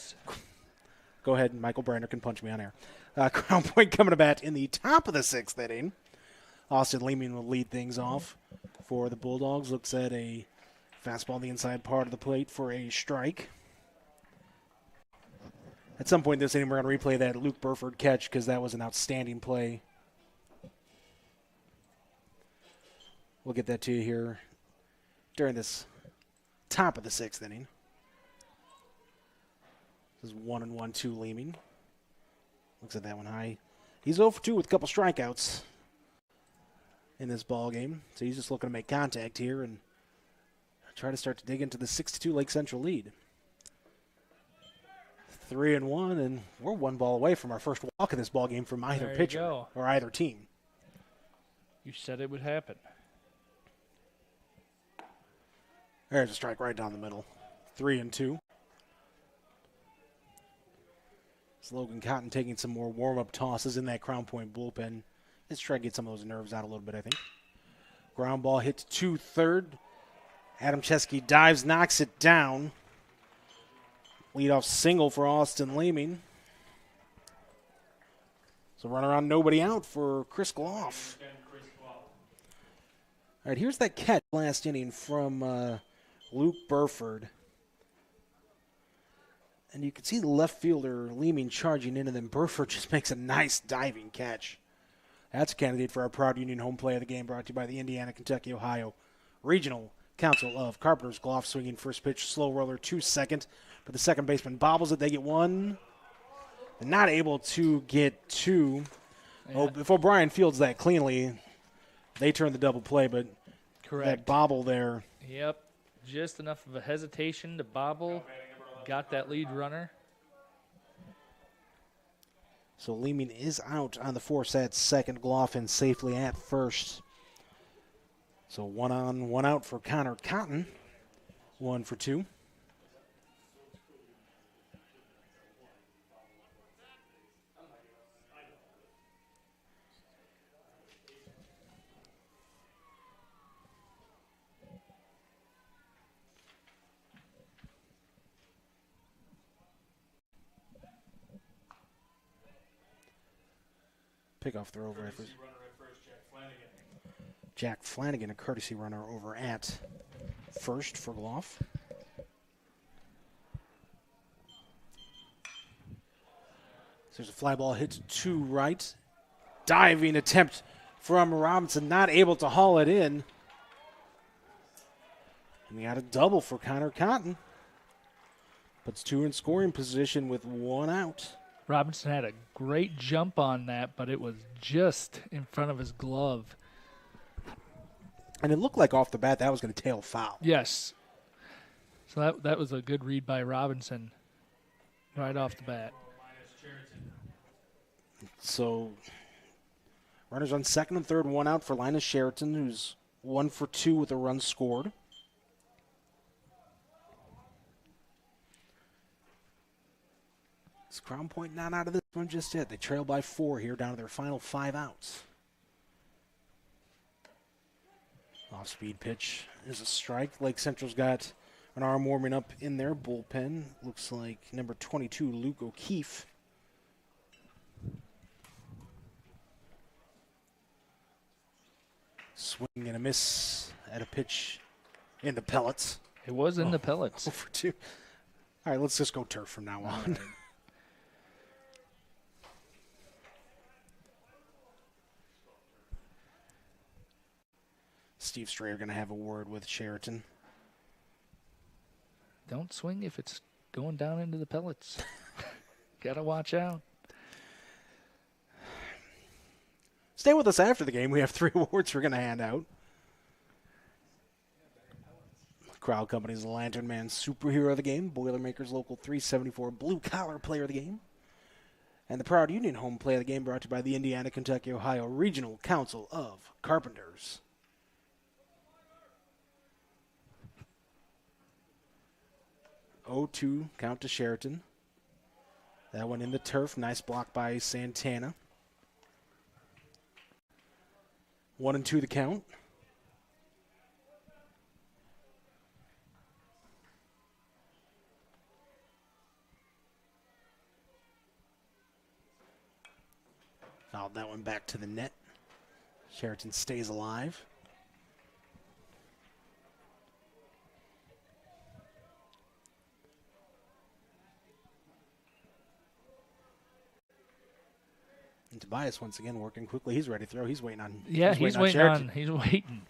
Go ahead, and Michael Brander can punch me on air. Crown Point coming to bat in the top of the 6th inning. Austin Leeming will lead things off for the Bulldogs. Looks at a fastball on the inside part of the plate for a strike. At some point this inning, we're going to replay that Luke Burford catch because that was an outstanding play. We'll get that to you here during this top of the 6th inning. This is 1-1-2 Leeming. Looks at that one high. He's 0 for 2 with a couple strikeouts in this ball game. So he's just looking to make contact here and try to start to dig into the 6-2 Lake Central lead. 3-1, and we're 1 ball away from our first walk in this ball game from either pitcher or either team. You said it would happen. There's a strike right down the middle. 3-2. Logan Cotton taking some more warm-up tosses in that Crown Point bullpen. Let's try to get some of those nerves out a little bit, I think. Ground ball hit to third. Adam Chesky dives, knocks it down. Leadoff single for Austin Leeming. So runner on, nobody out for Chris Gloff. All right, here's that catch last inning from Luke Burford. And you can see the left fielder Leeming charging in, and then Burford just makes a nice diving catch. That's a candidate for our Proud Union home play of the game, brought to you by the Indiana, Kentucky, Ohio Regional Council of Carpenters. Gloff swinging first pitch, slow roller to second, but the second baseman bobbles it. They get one. They're not able to get two. Yeah. Oh, if O'Brien fields that cleanly, they turn the double play, but correct. That bobble there. Yep, just enough of a hesitation to bobble. Got that lead runner. So Leeming is out on the force at second. Gloff in safely at first. So 1 on, 1 out for Connor Cotton. 1 for 2. Pickoff throw over at first. Jack Flanagan, a courtesy runner over at first for Gloff. So there's a fly ball hit to right. Diving attempt from Robinson, not able to haul it in. And we got a double for Connor Cotton. Puts 2 in scoring position with 1 out. Robinson had a great jump on that, but it was just in front of his glove. And it looked like off the bat that was going to tail foul. Yes. So that was a good read by Robinson right off the bat. So runners on second and third, 1 out for Linus Sheraton, who's 1 for 2 with a run scored. Is Crown Point not out of this one just yet? They trail by 4 here, down to their final 5 outs. Off-speed pitch is a strike. Lake Central's got an arm warming up in their bullpen. Looks like number 22, Luke O'Keefe. Swing and a miss at a pitch in the pellets. It was in the pellets. 0 for 2. All right, let's just go turf from now on. Right. Steve Strayer going to have a word with Sheraton. Don't swing if it's going down into the pellets. Got to watch out. Stay with us after the game. We have 3 awards we're going to hand out. Crowd Company's the Lantern Man Superhero of the Game, Boilermakers Local 374 Blue Collar Player of the Game, and the Proud Union Home Play of the Game, brought to you by the Indiana, Kentucky, Ohio Regional Council of Carpenters. (0-2) count to Sheraton. That one in the turf. Nice block by Santana. 1-2 the count. Fouled that one back to the net. Sheraton stays alive. And Tobias once again working quickly. He's ready to throw. He's waiting on. Yeah, he's waiting on. He's waiting.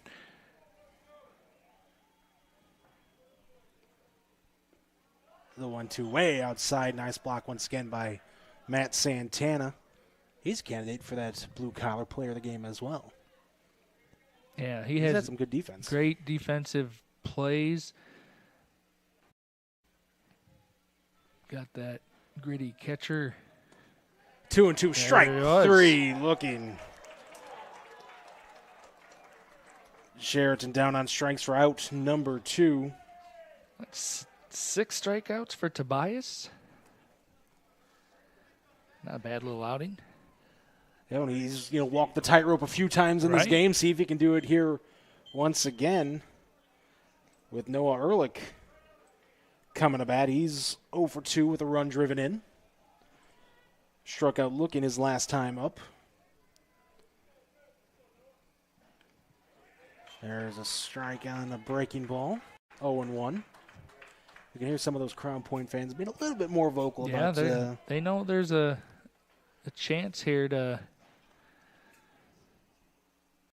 The 1-2 way outside. Nice block once again by Matt Santana. He's a candidate for that blue collar player of the game as well. Yeah, he's had some good defense. Great defensive plays. Got that gritty catcher. 2-2 strike. 3 looking. Sheraton down on strikes for out number 2. That's 6 strikeouts for Tobias. Not a bad little outing. Yeah, and he's walked the tightrope a few times in this game. See if he can do it here once again with Noah Ehrlich coming to bat. He's 0 for 2 with a run driven in. Struck out looking his last time up. There's a strike on a breaking ball. 0-1. You can hear some of those Crown Point fans being a little bit more vocal about they know there's a chance here to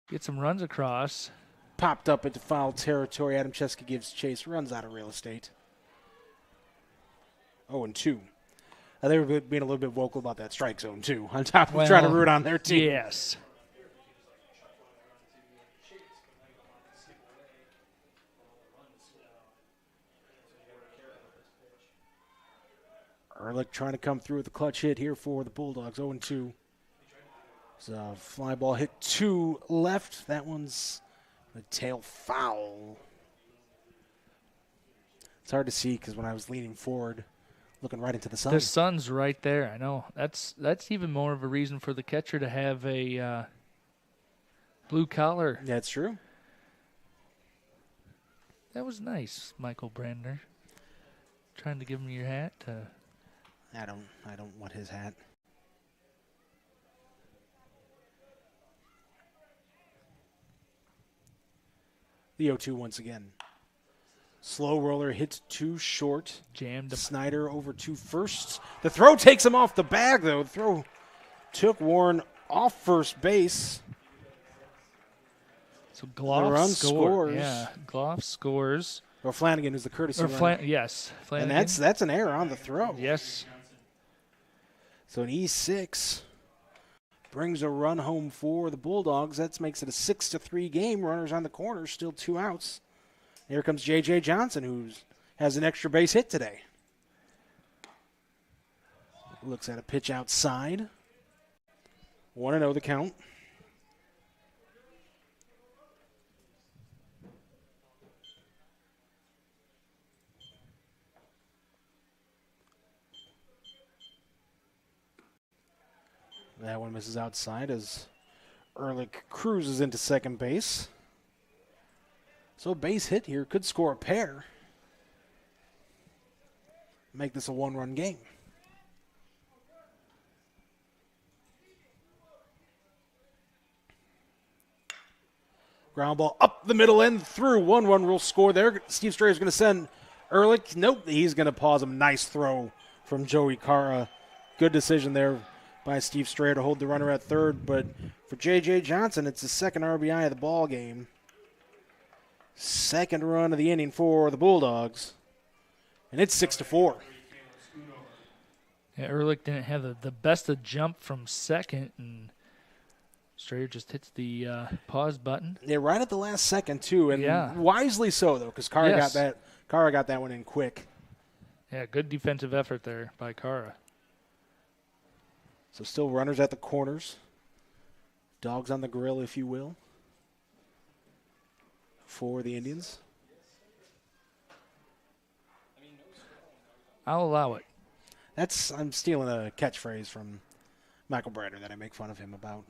get some runs across. Popped up into foul territory. Adam Cheska gives chase. Runs out of real estate. 0-2. They were being a little bit vocal about that strike zone, too, on top of trying to root on their team. Yes. Ehrlich trying to come through with a clutch hit here for the Bulldogs. 0-2. It's a fly ball hit to left. That one's a tail foul. It's hard to see because when I was leaning forward, looking right into the sun. The sun's right there. I know. That's even more of a reason for the catcher to have a blue collar. That's true. That was nice, Michael Brandner. Trying to give him your hat. I don't want his hat. The 0-2 once again. Slow roller hits too short. Jammed. Snyder over to first. The throw takes him off the bag, though. The throw took Warren off first base. So Gloff scores. Yeah, Gloff scores. Or Flanagan is the courtesy runner. Yes, Flanagan. And that's an error on the throw. Yes. So an E6 brings a run home for the Bulldogs. That makes it a 6-3 game. Runners on the corner, still 2 outs. Here comes J.J. Johnson, who has an extra base hit today. Looks at a pitch outside. 1-0 the count. That one misses outside as Ehrlich cruises into second base. So a base hit here could score a pair. Make this a 1-run game. Ground ball up the middle and through. 1-1 rule score there. Steve Strader's going to send Ehrlich. Nope, he's going to pause him. Nice throw from Joey Cara. Good decision there by Steve Strader to hold the runner at third. But for J.J. Johnson, it's the second RBI of the ball game. Second run of the inning for the Bulldogs. And it's 6-4. Yeah, Ehrlich didn't have the best of jump from second, and Strader just hits the pause button. Yeah, right at the last second, too. And wisely so, though, because Cara got that one in quick. Yeah, good defensive effort there by Cara. So still runners at the corners. Dogs on the grill, if you will, for the Indians. I'll allow it. I'm stealing a catchphrase from Michael Brader that I make fun of him about.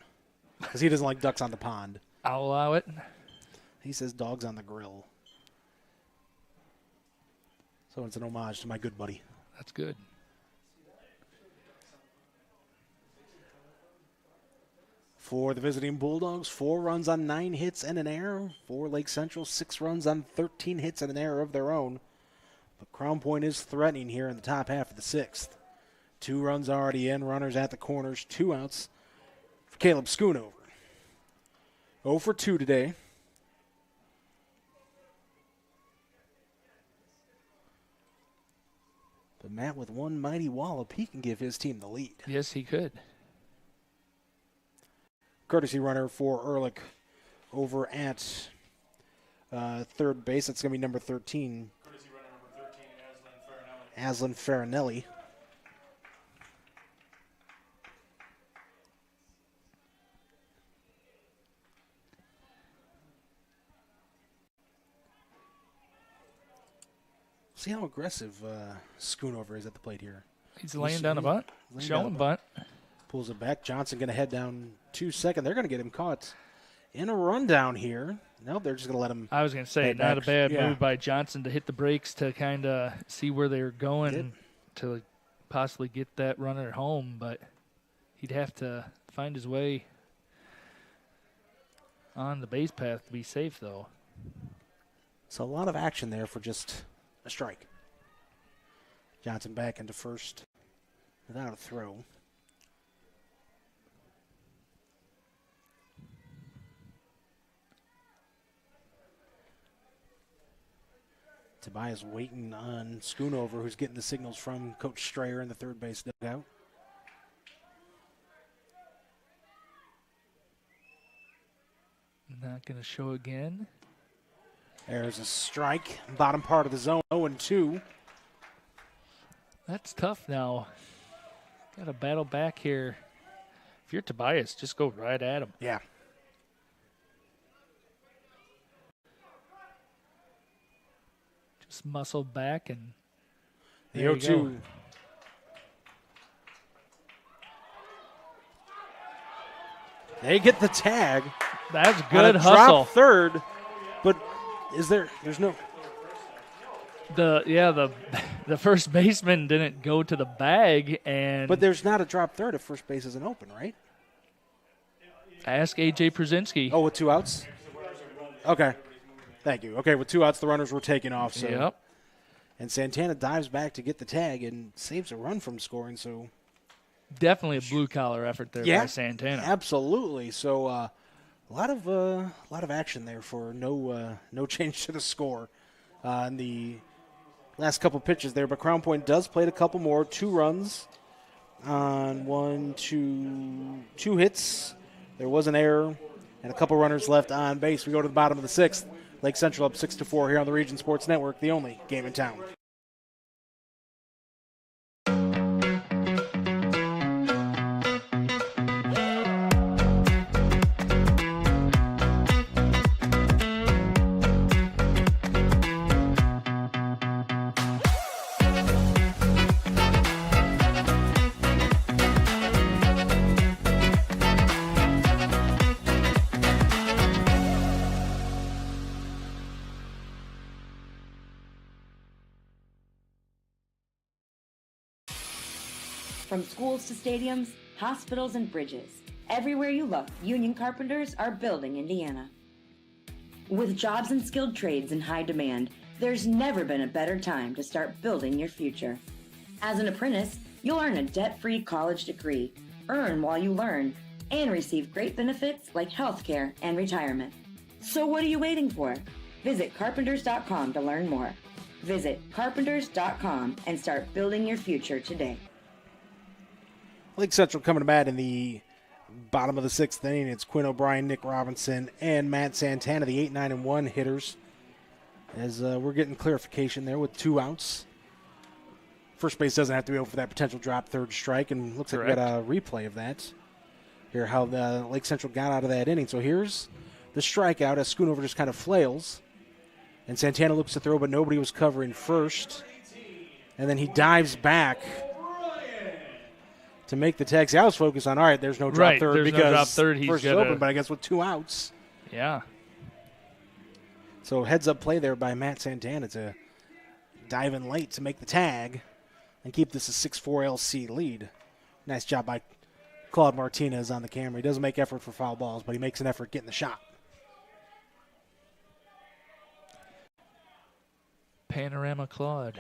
Because he doesn't like ducks on the pond. I'll allow it. He says dogs on the grill. So it's an homage to my good buddy. That's good. For the visiting Bulldogs, 4 runs on 9 hits and an error. For Lake Central, 6 runs on 13 hits and an error of their own. But Crown Point is threatening here in the top half of the 6th. 2 runs already in, runners at the corners, 2 outs for Caleb Schoonover. 0 for 2 today. But Matt, with one mighty wallop, he can give his team the lead. Yes, he could. Courtesy runner for Ehrlich over at third base. That's going to be number 13. Courtesy runner number 13, Aslan Farinelli. See how aggressive Schoonover is at the plate here. He's laying down a bunt, showing bunt. Pulls it back. Johnson going to head down 2 second. They're going to get him caught in a rundown here. No, they're just going to let him. I was going to say, not a bad move by Johnson to hit the brakes to kind of see where they were going to possibly get that runner home, but he'd have to find his way on the base path to be safe, though. So a lot of action there for just a strike. Johnson back into first without a throw. Tobias waiting on Schoonover, who's getting the signals from Coach Strayer in the third base dugout. Not going to show again. There's a strike. Bottom part of the zone, 0-2. That's tough now. Got to battle back here. If you're Tobias, just go right at him. Yeah. Just muscle back and the 0-2. They get the tag. That's good hustle. Drop third, but there's no. The first baseman didn't go to the bag, but there's not a drop third if first base isn't open, right? Ask AJ Przinski. Oh, with 2 outs? Okay. Thank you. Okay, with 2 outs, the runners were taking off. So. Yep. And Santana dives back to get the tag and saves a run from scoring. So definitely a blue-collar effort there by Santana. Absolutely. So a lot of action there for no change to the score in the last couple pitches there. But Crown Point does play a couple more. 2 runs on 2 hits. There was an error and a couple runners left on base. We go to the bottom of the 6th. Lake Central up 6-4 here on the Region Sports Network, the only game in town. From schools to stadiums, hospitals and bridges, everywhere you look, union carpenters are building Indiana. With jobs and skilled trades in high demand, there's never been a better time to start building your future. As an apprentice, you'll earn a debt-free college degree, earn while you learn, and receive great benefits like healthcare and retirement. So what are you waiting for? Visit carpenters.com to learn more. Visit carpenters.com and start building your future today. Lake Central coming to bat in the bottom of the 6th inning. It's Quinn O'Brien, Nick Robinson, and Matt Santana, the 8, 9, and 1 hitters. As we're getting clarification there with 2 outs. First base doesn't have to be over for that potential drop third strike, and looks like we got a replay of that. Here, how the Lake Central got out of that inning. So here's the strikeout as Schoonover just kind of flails. And Santana looks to throw, but nobody was covering first. And then he dives back to make the tag. See, I was focused on, all right, there's no drop third because no drop third. He's first is open, but I guess with 2 outs. Yeah. So heads-up play there by Matt Santana to dive in late to make the tag and keep this a 6-4 LC lead. Nice job by Claude Martinez on the camera. He doesn't make effort for foul balls, but he makes an effort getting the shot. Panorama Claude.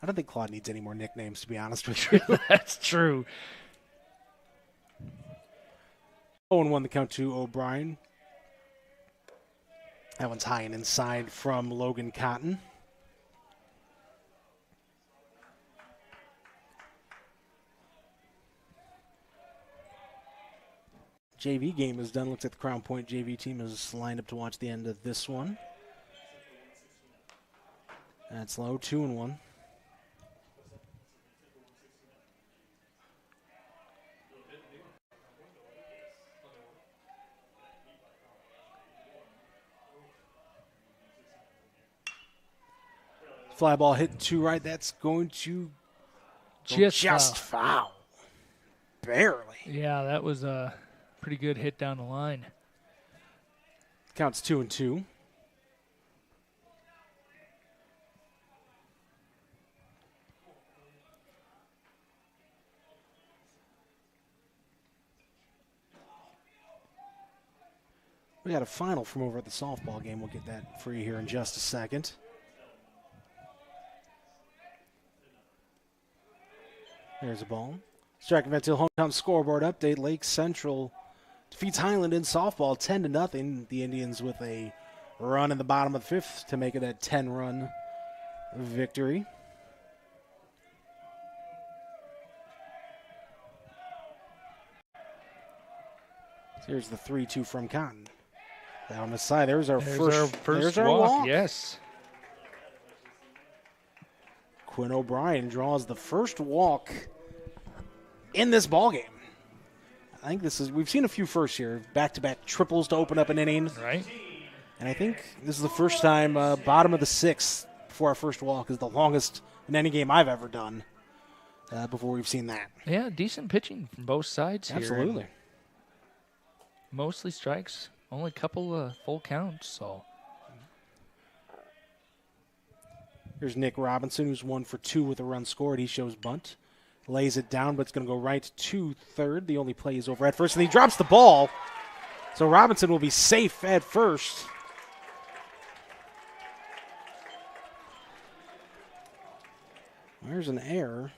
I don't think Claude needs any more nicknames, to be honest with you. That's true. 0-1 the count to O'Brien. That one's high and inside from Logan Cotton. JV game is done. Looks like the Crown Point JV team is lined up to watch the end of this one. That's low, 2-1. Fly ball hit to right. That's going to just foul. Barely. Yeah, that was a pretty good hit down the line. Counts 2-2. We got a final from over at the softball game. We'll get that for you here in just a second. There's a ball. Strike and Ventile hometown scoreboard update. Lake Central defeats Highland in softball 10-0. The Indians with a run in the bottom of the fifth to make it a 10-run victory. Here's the 3-2 from Cotton. Down the side, there's our first walk. Yes. Quinn O'Brien draws the first walk in this ballgame. I think we've seen a few firsts here. Back-to-back triples to open up an inning. Right. And I think this is the first time bottom of the sixth before our first walk is the longest in any game I've ever done before we've seen that. Yeah, decent pitching from both sides here. Absolutely. Mostly strikes. Only a couple of full counts, so. Here's Nick Robinson, who's 1 for 2 with a run scored. He shows bunt. Lays it down, but it's going to go right to third. The only play is over at first, and he drops the ball. So Robinson will be safe at first. There's an error.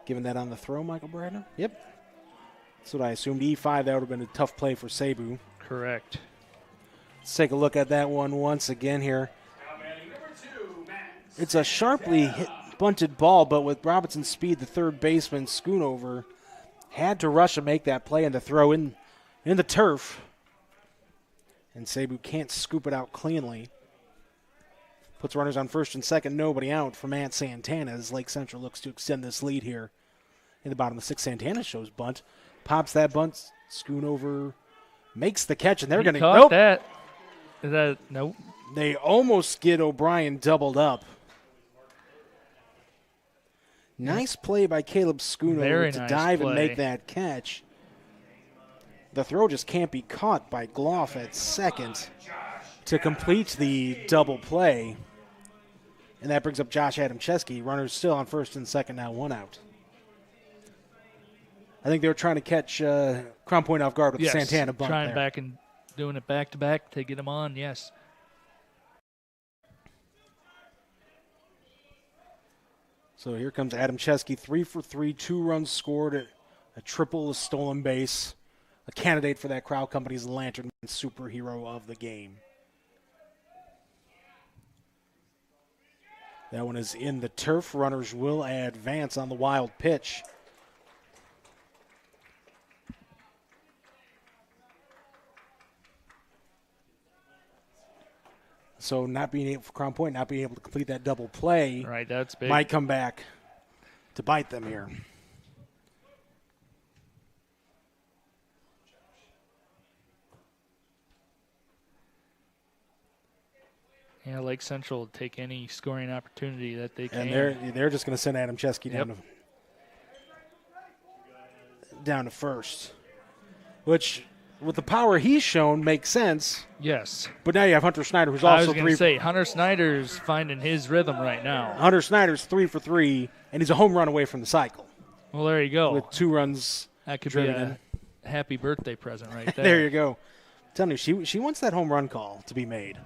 Given that on the throw, Michael Bradner? Yep. That's what I assumed. E5, that would have been a tough play for Cebu. Correct. Let's take a look at that one once again here. It's a sharply hit, bunted ball, but with Robinson's speed, the third baseman, Schoonover, had to rush and make that play and to throw in the turf. And Cebu can't scoop it out cleanly. Puts runners on first and second, nobody out for Matt Santana as Lake Central looks to extend this lead here. In the bottom of the sixth, Santana shows bunt. Pops that bunt. Schoonover makes the catch, and they're going to go. That. Is that nope? They almost get O'Brien doubled up. Nice play by Caleb Schoonover to dive and make that catch. The throw just can't be caught by Gloff at second to complete the double play. And that brings up Josh Adamczewski. Runners still on first and second, now 1 out. I think they were trying to catch Crown Point off guard with the Santana bunt trying there. Back and doing it back-to-back to get him on, yes. So here comes Adamczewski, 3 for 3, 2 runs scored, a triple, a stolen base, a candidate for that Crown Company's Lantern superhero of the game. That one is in the turf. Runners will advance on the wild pitch. So not being able for Crown Point, not being able to complete that double play, right? That's big. Might come back to bite them here. Yeah, Lake Central will take any scoring opportunity that they can. And they're just going to send Adamczewski down to first, which, with the power he's shown, makes sense. Yes. But now you have Hunter Snyder, who's also 3. I was going to say, Hunter Snyder's finding his rhythm right now. Hunter Snyder's 3 for 3, and he's a home run away from the cycle. Well, there you go. With 2 runs. That could be a happy birthday present right there. There you go. I'm telling you, she wants that home run call to be made.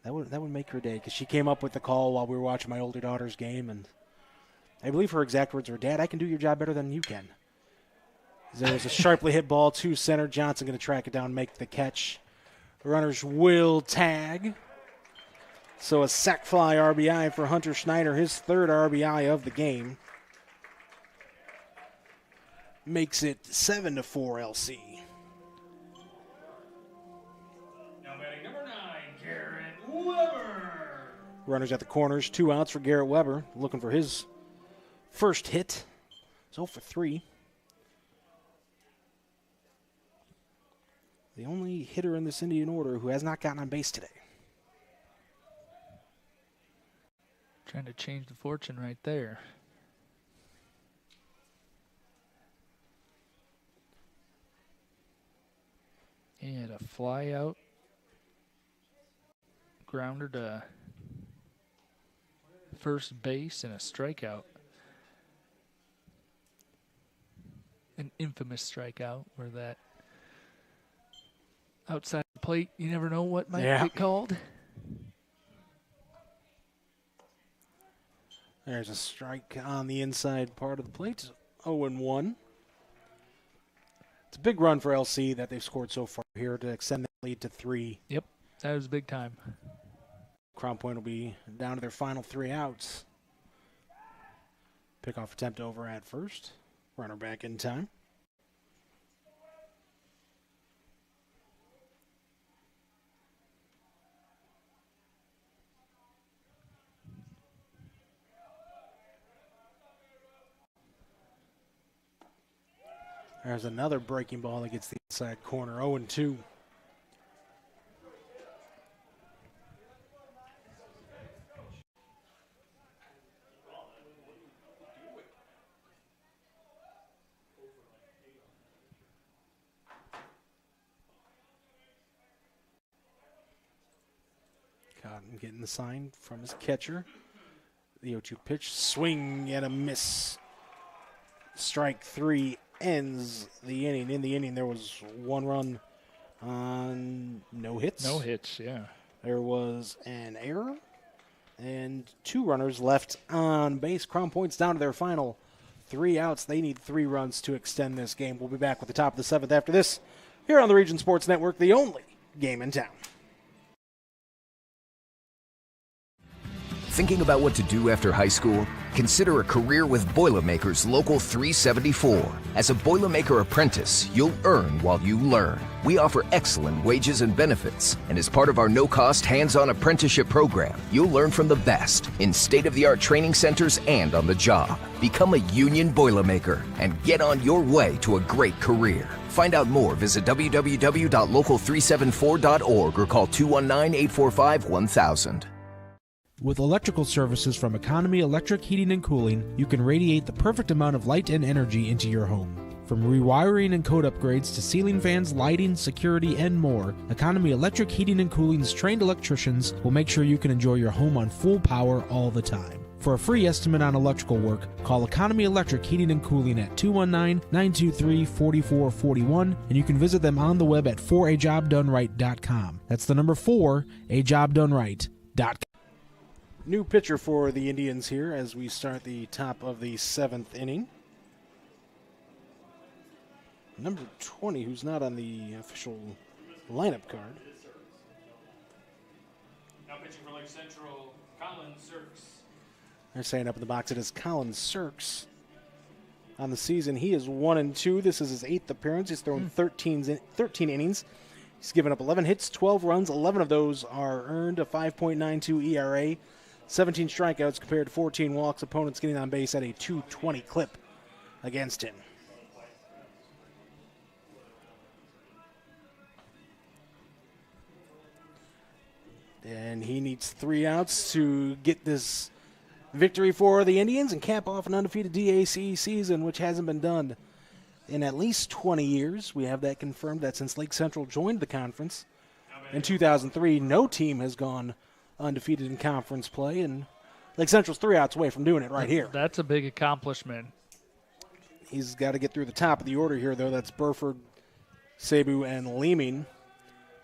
That would make her day, because she came up with the call while we were watching my older daughter's game, and I believe her exact words were, "Dad, I can do your job better than you can." There was a sharply hit ball to center. Johnson going to track it down and make the catch. The runners will tag. So a sac fly RBI for Hunter Snyder, his 3rd RBI of the game. Makes it 7-4 LC. Now batting number 9, Garrett Weber. Runners at the corners, 2 outs for Garrett Weber, looking for his first hit. 0 for 3. The only hitter in this Indian order who has not gotten on base today. Trying to change the fortune right there. He had a fly out. Grounder to first base and a strikeout. An infamous strikeout where that outside the plate, you never know what might get called. There's a strike on the inside part of the plate. 0-1. It's a big run for LC that they've scored so far here to extend that lead to 3. Yep, that was big time. Crown Point will be down to their final 3 outs. Pickoff attempt over at first. Runner back in time. There's another breaking ball that gets the inside corner. 0-2. Cotton getting the sign from his catcher. The 0-2 pitch, swing and a miss. Strike 3 ends the inning. In the inning, there was 1 run on no hits. No hits, yeah. There was an error and 2 runners left on base. Crown Point's down to their final 3 outs. They need 3 runs to extend this game. We'll be back with the top of the 7th after this here on the Region Sports Network, the only game in town. Thinking about what to do after high school? Consider a career with Boilermakers Local 374. As a Boilermaker apprentice, you'll earn while you learn. We offer excellent wages and benefits, and as part of our no-cost hands-on apprenticeship program, you'll learn from the best in state-of-the-art training centers and on the job. Become a union Boilermaker and get on your way to a great career. Find out more, visit www.local374.org or call 219-845-1000. With electrical services from Economy Electric Heating and Cooling, you can radiate the perfect amount of light and energy into your home. From rewiring and code upgrades to ceiling fans, lighting, security, and more, Economy Electric Heating and Cooling's trained electricians will make sure you can enjoy your home on full power all the time. For a free estimate on electrical work, call Economy Electric Heating and Cooling at 219-923-4441, and you can visit them on the web at 4ajobdoneright.com. That's the number 4ajobdoneright.com. New pitcher for the Indians here as we start the top of the 7th inning. Number 20, who's not on the official lineup card. Now pitching for Lake Central, Colin Sirks. They're saying up in the box it is Colin Sirks. On the season, he is 1-2. This is his 8th appearance. He's thrown 13 innings. He's given up 11 hits, 12 runs. 11 of those are earned, a 5.92 ERA. 17 strikeouts compared to 14 walks. Opponents getting on base at a 220 clip against him. And he needs 3 outs to get this victory for the Indians and cap off an undefeated DAC season, which hasn't been done in at least 20 years. We have that confirmed that since Lake Central joined the conference in 2003, no team has gone undefeated in conference play, and Lake Central's 3 outs away from doing it right here. That's a big accomplishment. He's got to get through the top of the order here, though. That's Burford, Cebu, and Leeming.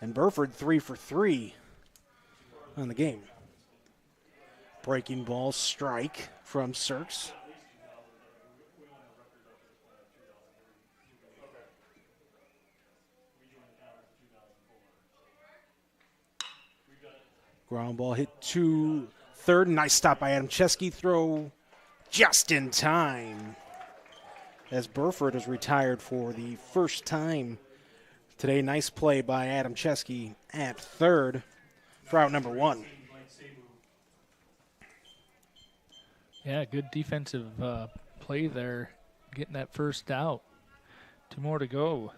And Burford 3 for 3 on the game. Breaking ball, strike from Sirks. Ground ball hit to third. Nice stop by Adam Chesky. Throw just in time as Burford is retired for the first time today. Nice play by Adam Chesky at third for out number 1. Yeah, good defensive play there, getting that first out. 2 more to go.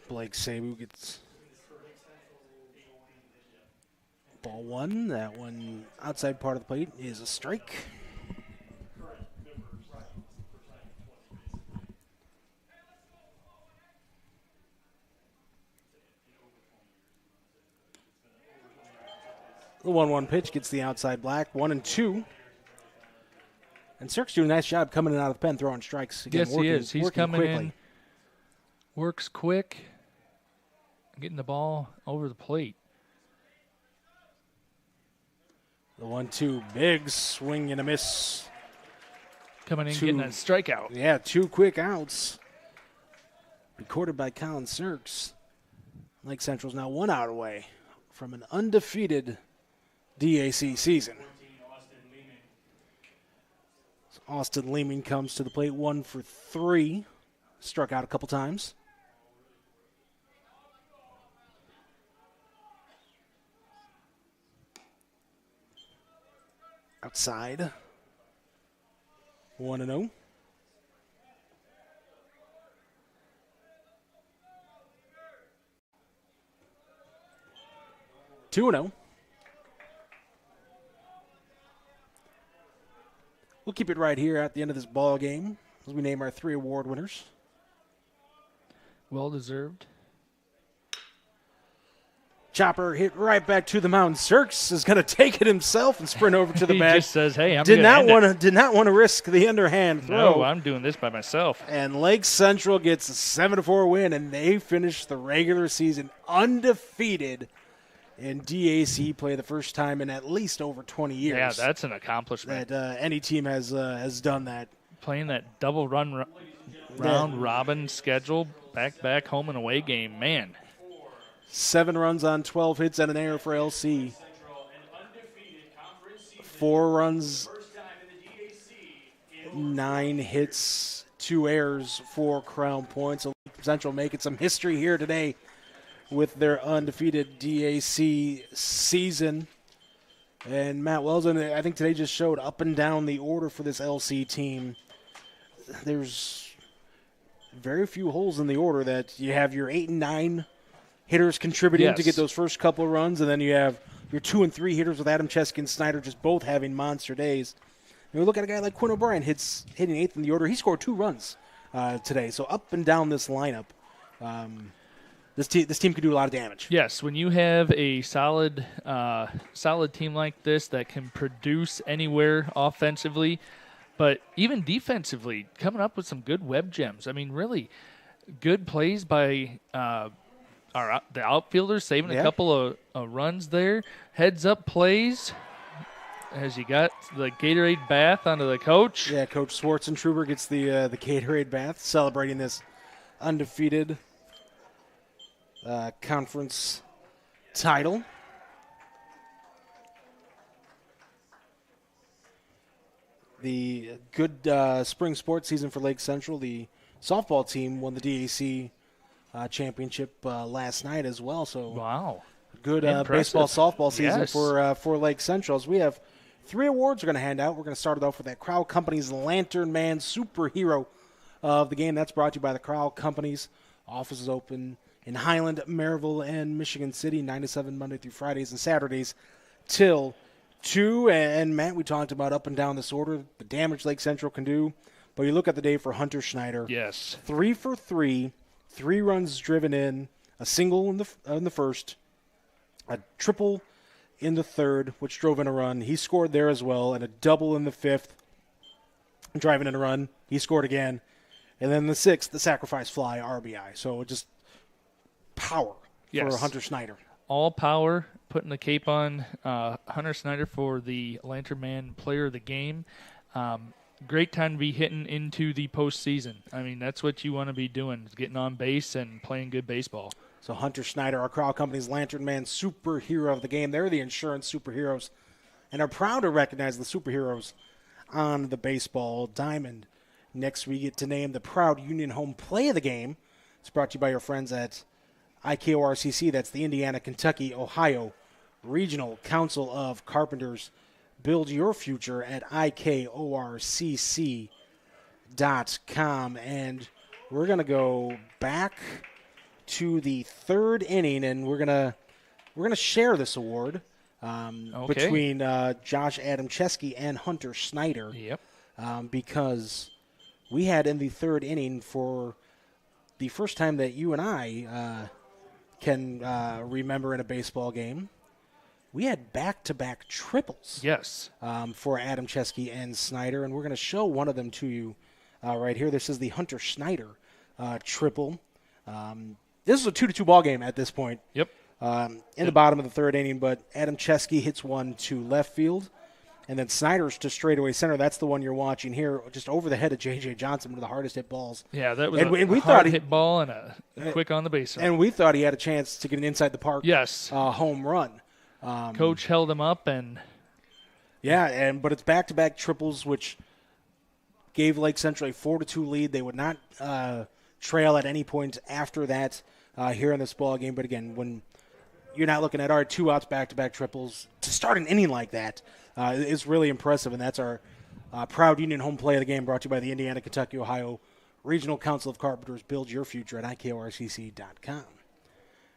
Blake Sabu gets ball one. That one outside part of the plate is a strike. The 1-1 pitch gets the outside black, 1-2. And Cirque's doing a nice job coming in out of the pen, throwing strikes. Again, yes, he is. He's coming quickly. in, works quick, getting the ball over the plate. The 1-2, big swing and a miss. Coming in, getting that strikeout. Yeah, 2 quick outs. Recorded by Colin Cirques. Lake Central's now 1 out away from an undefeated DAC season. So Austin Lehman comes to the plate, 1 for 3. Struck out a couple times. Outside. 1-0. Two 2-0. We'll keep it right here at the end of this ball game as we name our 3 award winners. Well deserved. Chopper hit right back to the mound. Cirques is going to take it himself and sprint over to the bag. He just says, "Hey, I'm did not want to risk the underhand throw." No, I'm doing this by myself. And Lake Central gets a 7-4 win, and they finish the regular season undefeated in DAC play, the first time in at least over 20 years. Yeah, that's an accomplishment. That any team has done that. Playing that double round robin schedule, back home and away game, man. 7 runs on 12 hits and an error for LC. 4 runs, 9 hits, 2 errors for Crown Point. So Central making some history here today with their undefeated DAC season. And Matt Wells, I think today just showed up and down the order for this LC team. There's very few holes in the order that you have your 8 and 9 hitters contributing to get those first couple of runs, and then you have your 2 and 3 hitters with Adam Chesky and Snyder just both having monster days. And we look at a guy like Quinn O'Brien hitting 8th in the order. He scored 2 runs today. So up and down this lineup, this team could do a lot of damage. Yes, when you have a solid team like this that can produce anywhere offensively, but even defensively, coming up with some good web gems. I mean, really good plays by the outfielders, saving a couple of runs there. Heads-up plays as you got the Gatorade bath onto the coach. Yeah, Coach Schwartzentruber gets the Gatorade bath, celebrating this undefeated conference title. The good spring sports season for Lake Central. The softball team won the DAC championship last night as well. So wow, good baseball softball season for Lake Central. As we have 3 awards we're going to hand out. We're going to start it off with that Crown Companies Lantern Man Superhero of the game. That's brought to you by the Crown Companies. Offices open in Highland, Maryville, and Michigan City, 9 to 7 Monday through Fridays and Saturdays till 2. And Matt, we talked about up and down this order, the damage Lake Central can do. But you look at the day for Hunter Schneider. Yes. 3 for 3, 3 runs driven in, a single in the first, a triple in the third, which drove in a run. He scored there as well, and a double in the 5th, driving in a run. He scored again. And then the 6th, the sacrifice fly RBI. So just power for Hunter Schneider. All power, putting the cape on Hunter Schneider for the Lantern Man Player of the Game. Great time to be hitting into the postseason. I mean, that's what you want to be doing, is getting on base and playing good baseball. So Hunter Schneider, our Crown Company's Lantern Man Superhero of the game. They're the insurance superheroes and are proud to recognize the superheroes on the baseball diamond. Next, we get to name the proud Union Home Play of the game. It's brought to you by your friends at IKORCC. That's the Indiana, Kentucky, Ohio Regional Council of Carpenters. Build your future at IKORCC.com. And we're going to go back to the third inning, and we're gonna share this award between Josh Adamczewski and Hunter Snyder. Yep. Because we had in the third inning, for the first time that you and I can remember in a baseball game, we had back-to-back triples. Yes. For Adamczewski and Snyder, and we're going to show one of them to you right here. This is the Hunter Snyder triple. This is a 2-2 ball game at this point. Yep. In the bottom of the third inning, but Adamczewski hits one to left field, and then Snyder's to straightaway center. That's the one you're watching here, just over the head of J.J. Johnson, one of the hardest hit balls. Yeah, that was a hard hit ball and a quick on the base. And we thought he had a chance to get an inside the park home run. Coach held him up, and but it's back-to-back triples, which gave Lake Central a 4-2 lead. They would not trail at any point after that here in this ball game. But again, when you're not looking at 2 outs back-to-back triples to start an inning like that is really impressive. And that's our proud Union home play of the game, brought to you by the Indiana, Kentucky, Ohio Regional Council of Carpenters. Build your future at IKORCC.com.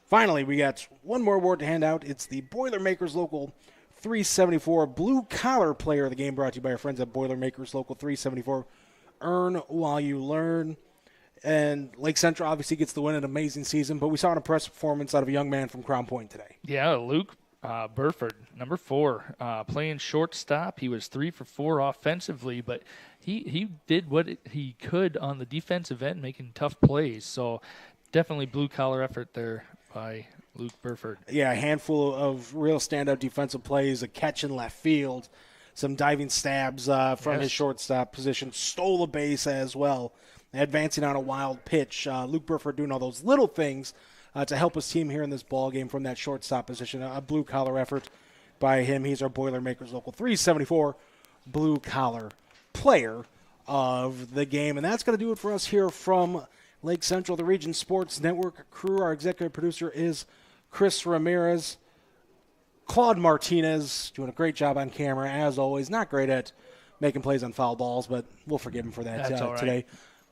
Finally, we got one more award to hand out. It's the Boilermakers Local 374 Blue Collar Player of the Game, brought to you by our friends at Boilermakers Local 374. Earn while you learn. And Lake Central obviously gets the win, an amazing season, but we saw an impressive performance out of a young man from Crown Point today. Yeah, Luke Burford, number 4, playing shortstop. He was 3 for 4 offensively, but he did what he could on the defensive end, making tough plays. So definitely blue-collar effort there by Luke Burford. Yeah, a handful of real standout defensive plays, a catch in left field, some diving stabs from his shortstop position, stole a base as well, advancing on a wild pitch. Luke Burford doing all those little things to help his team here in this ball game from that shortstop position. A blue-collar effort by him. He's our Boilermakers Local 374 blue-collar player of the game. And that's going to do it for us here from Lake Central, the Region Sports Network crew. Our executive producer is Chris Ramirez. Claude Martinez doing a great job on camera, as always. Not great at making plays on foul balls, but we'll forgive him for that today.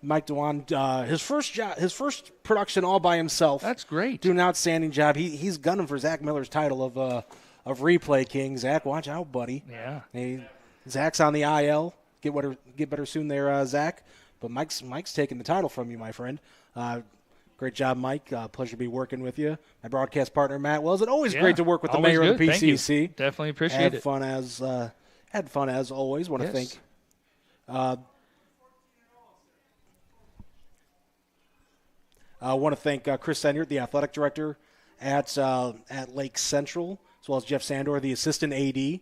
Mike Dewan, his first production all by himself. That's great. Doing an outstanding job. He's gunning for Zach Miller's title of Replay King. Zach, watch out, buddy. Yeah. Zach's on the IL. Get better soon there, Zach. But Mike's taking the title from you, my friend. Great job, Mike. Pleasure to be working with you. My broadcast partner, Matt Wells. It's always great to work with the mayor of the PCC. Thank you. Definitely appreciate it. Had fun as always. Want to thank. I want to thank Chris Senior, the athletic director at Lake Central, as well as Jeff Sandor, the assistant AD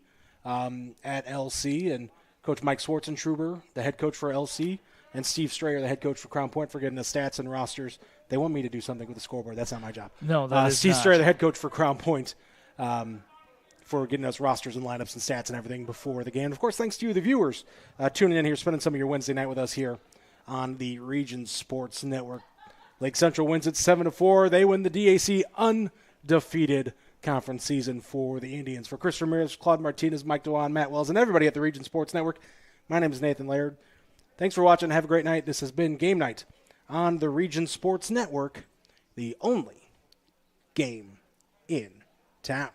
at LC, and Coach Mike Schwartzentruber, the head coach for LC, and Steve Strayer, the head coach for Crown Point, for getting the stats and rosters. They want me to do something with the scoreboard. That's not my job. No, that is Steve not. Strayer, the head coach for Crown Point, for getting us rosters and lineups and stats and everything before the game. Of course, thanks to you, the viewers, tuning in here, spending some of your Wednesday night with us here on the Region Sports Network. Lake Central wins it 7-4. They win the DAC undefeated conference season for the Indians. For Chris Ramirez, Claude Martinez, Mike Dewan, Matt Wells, and everybody at the Region Sports Network, my name is Nathan Laird. Thanks for watching. Have a great night. This has been Game Night on the Region Sports Network, the only game in town.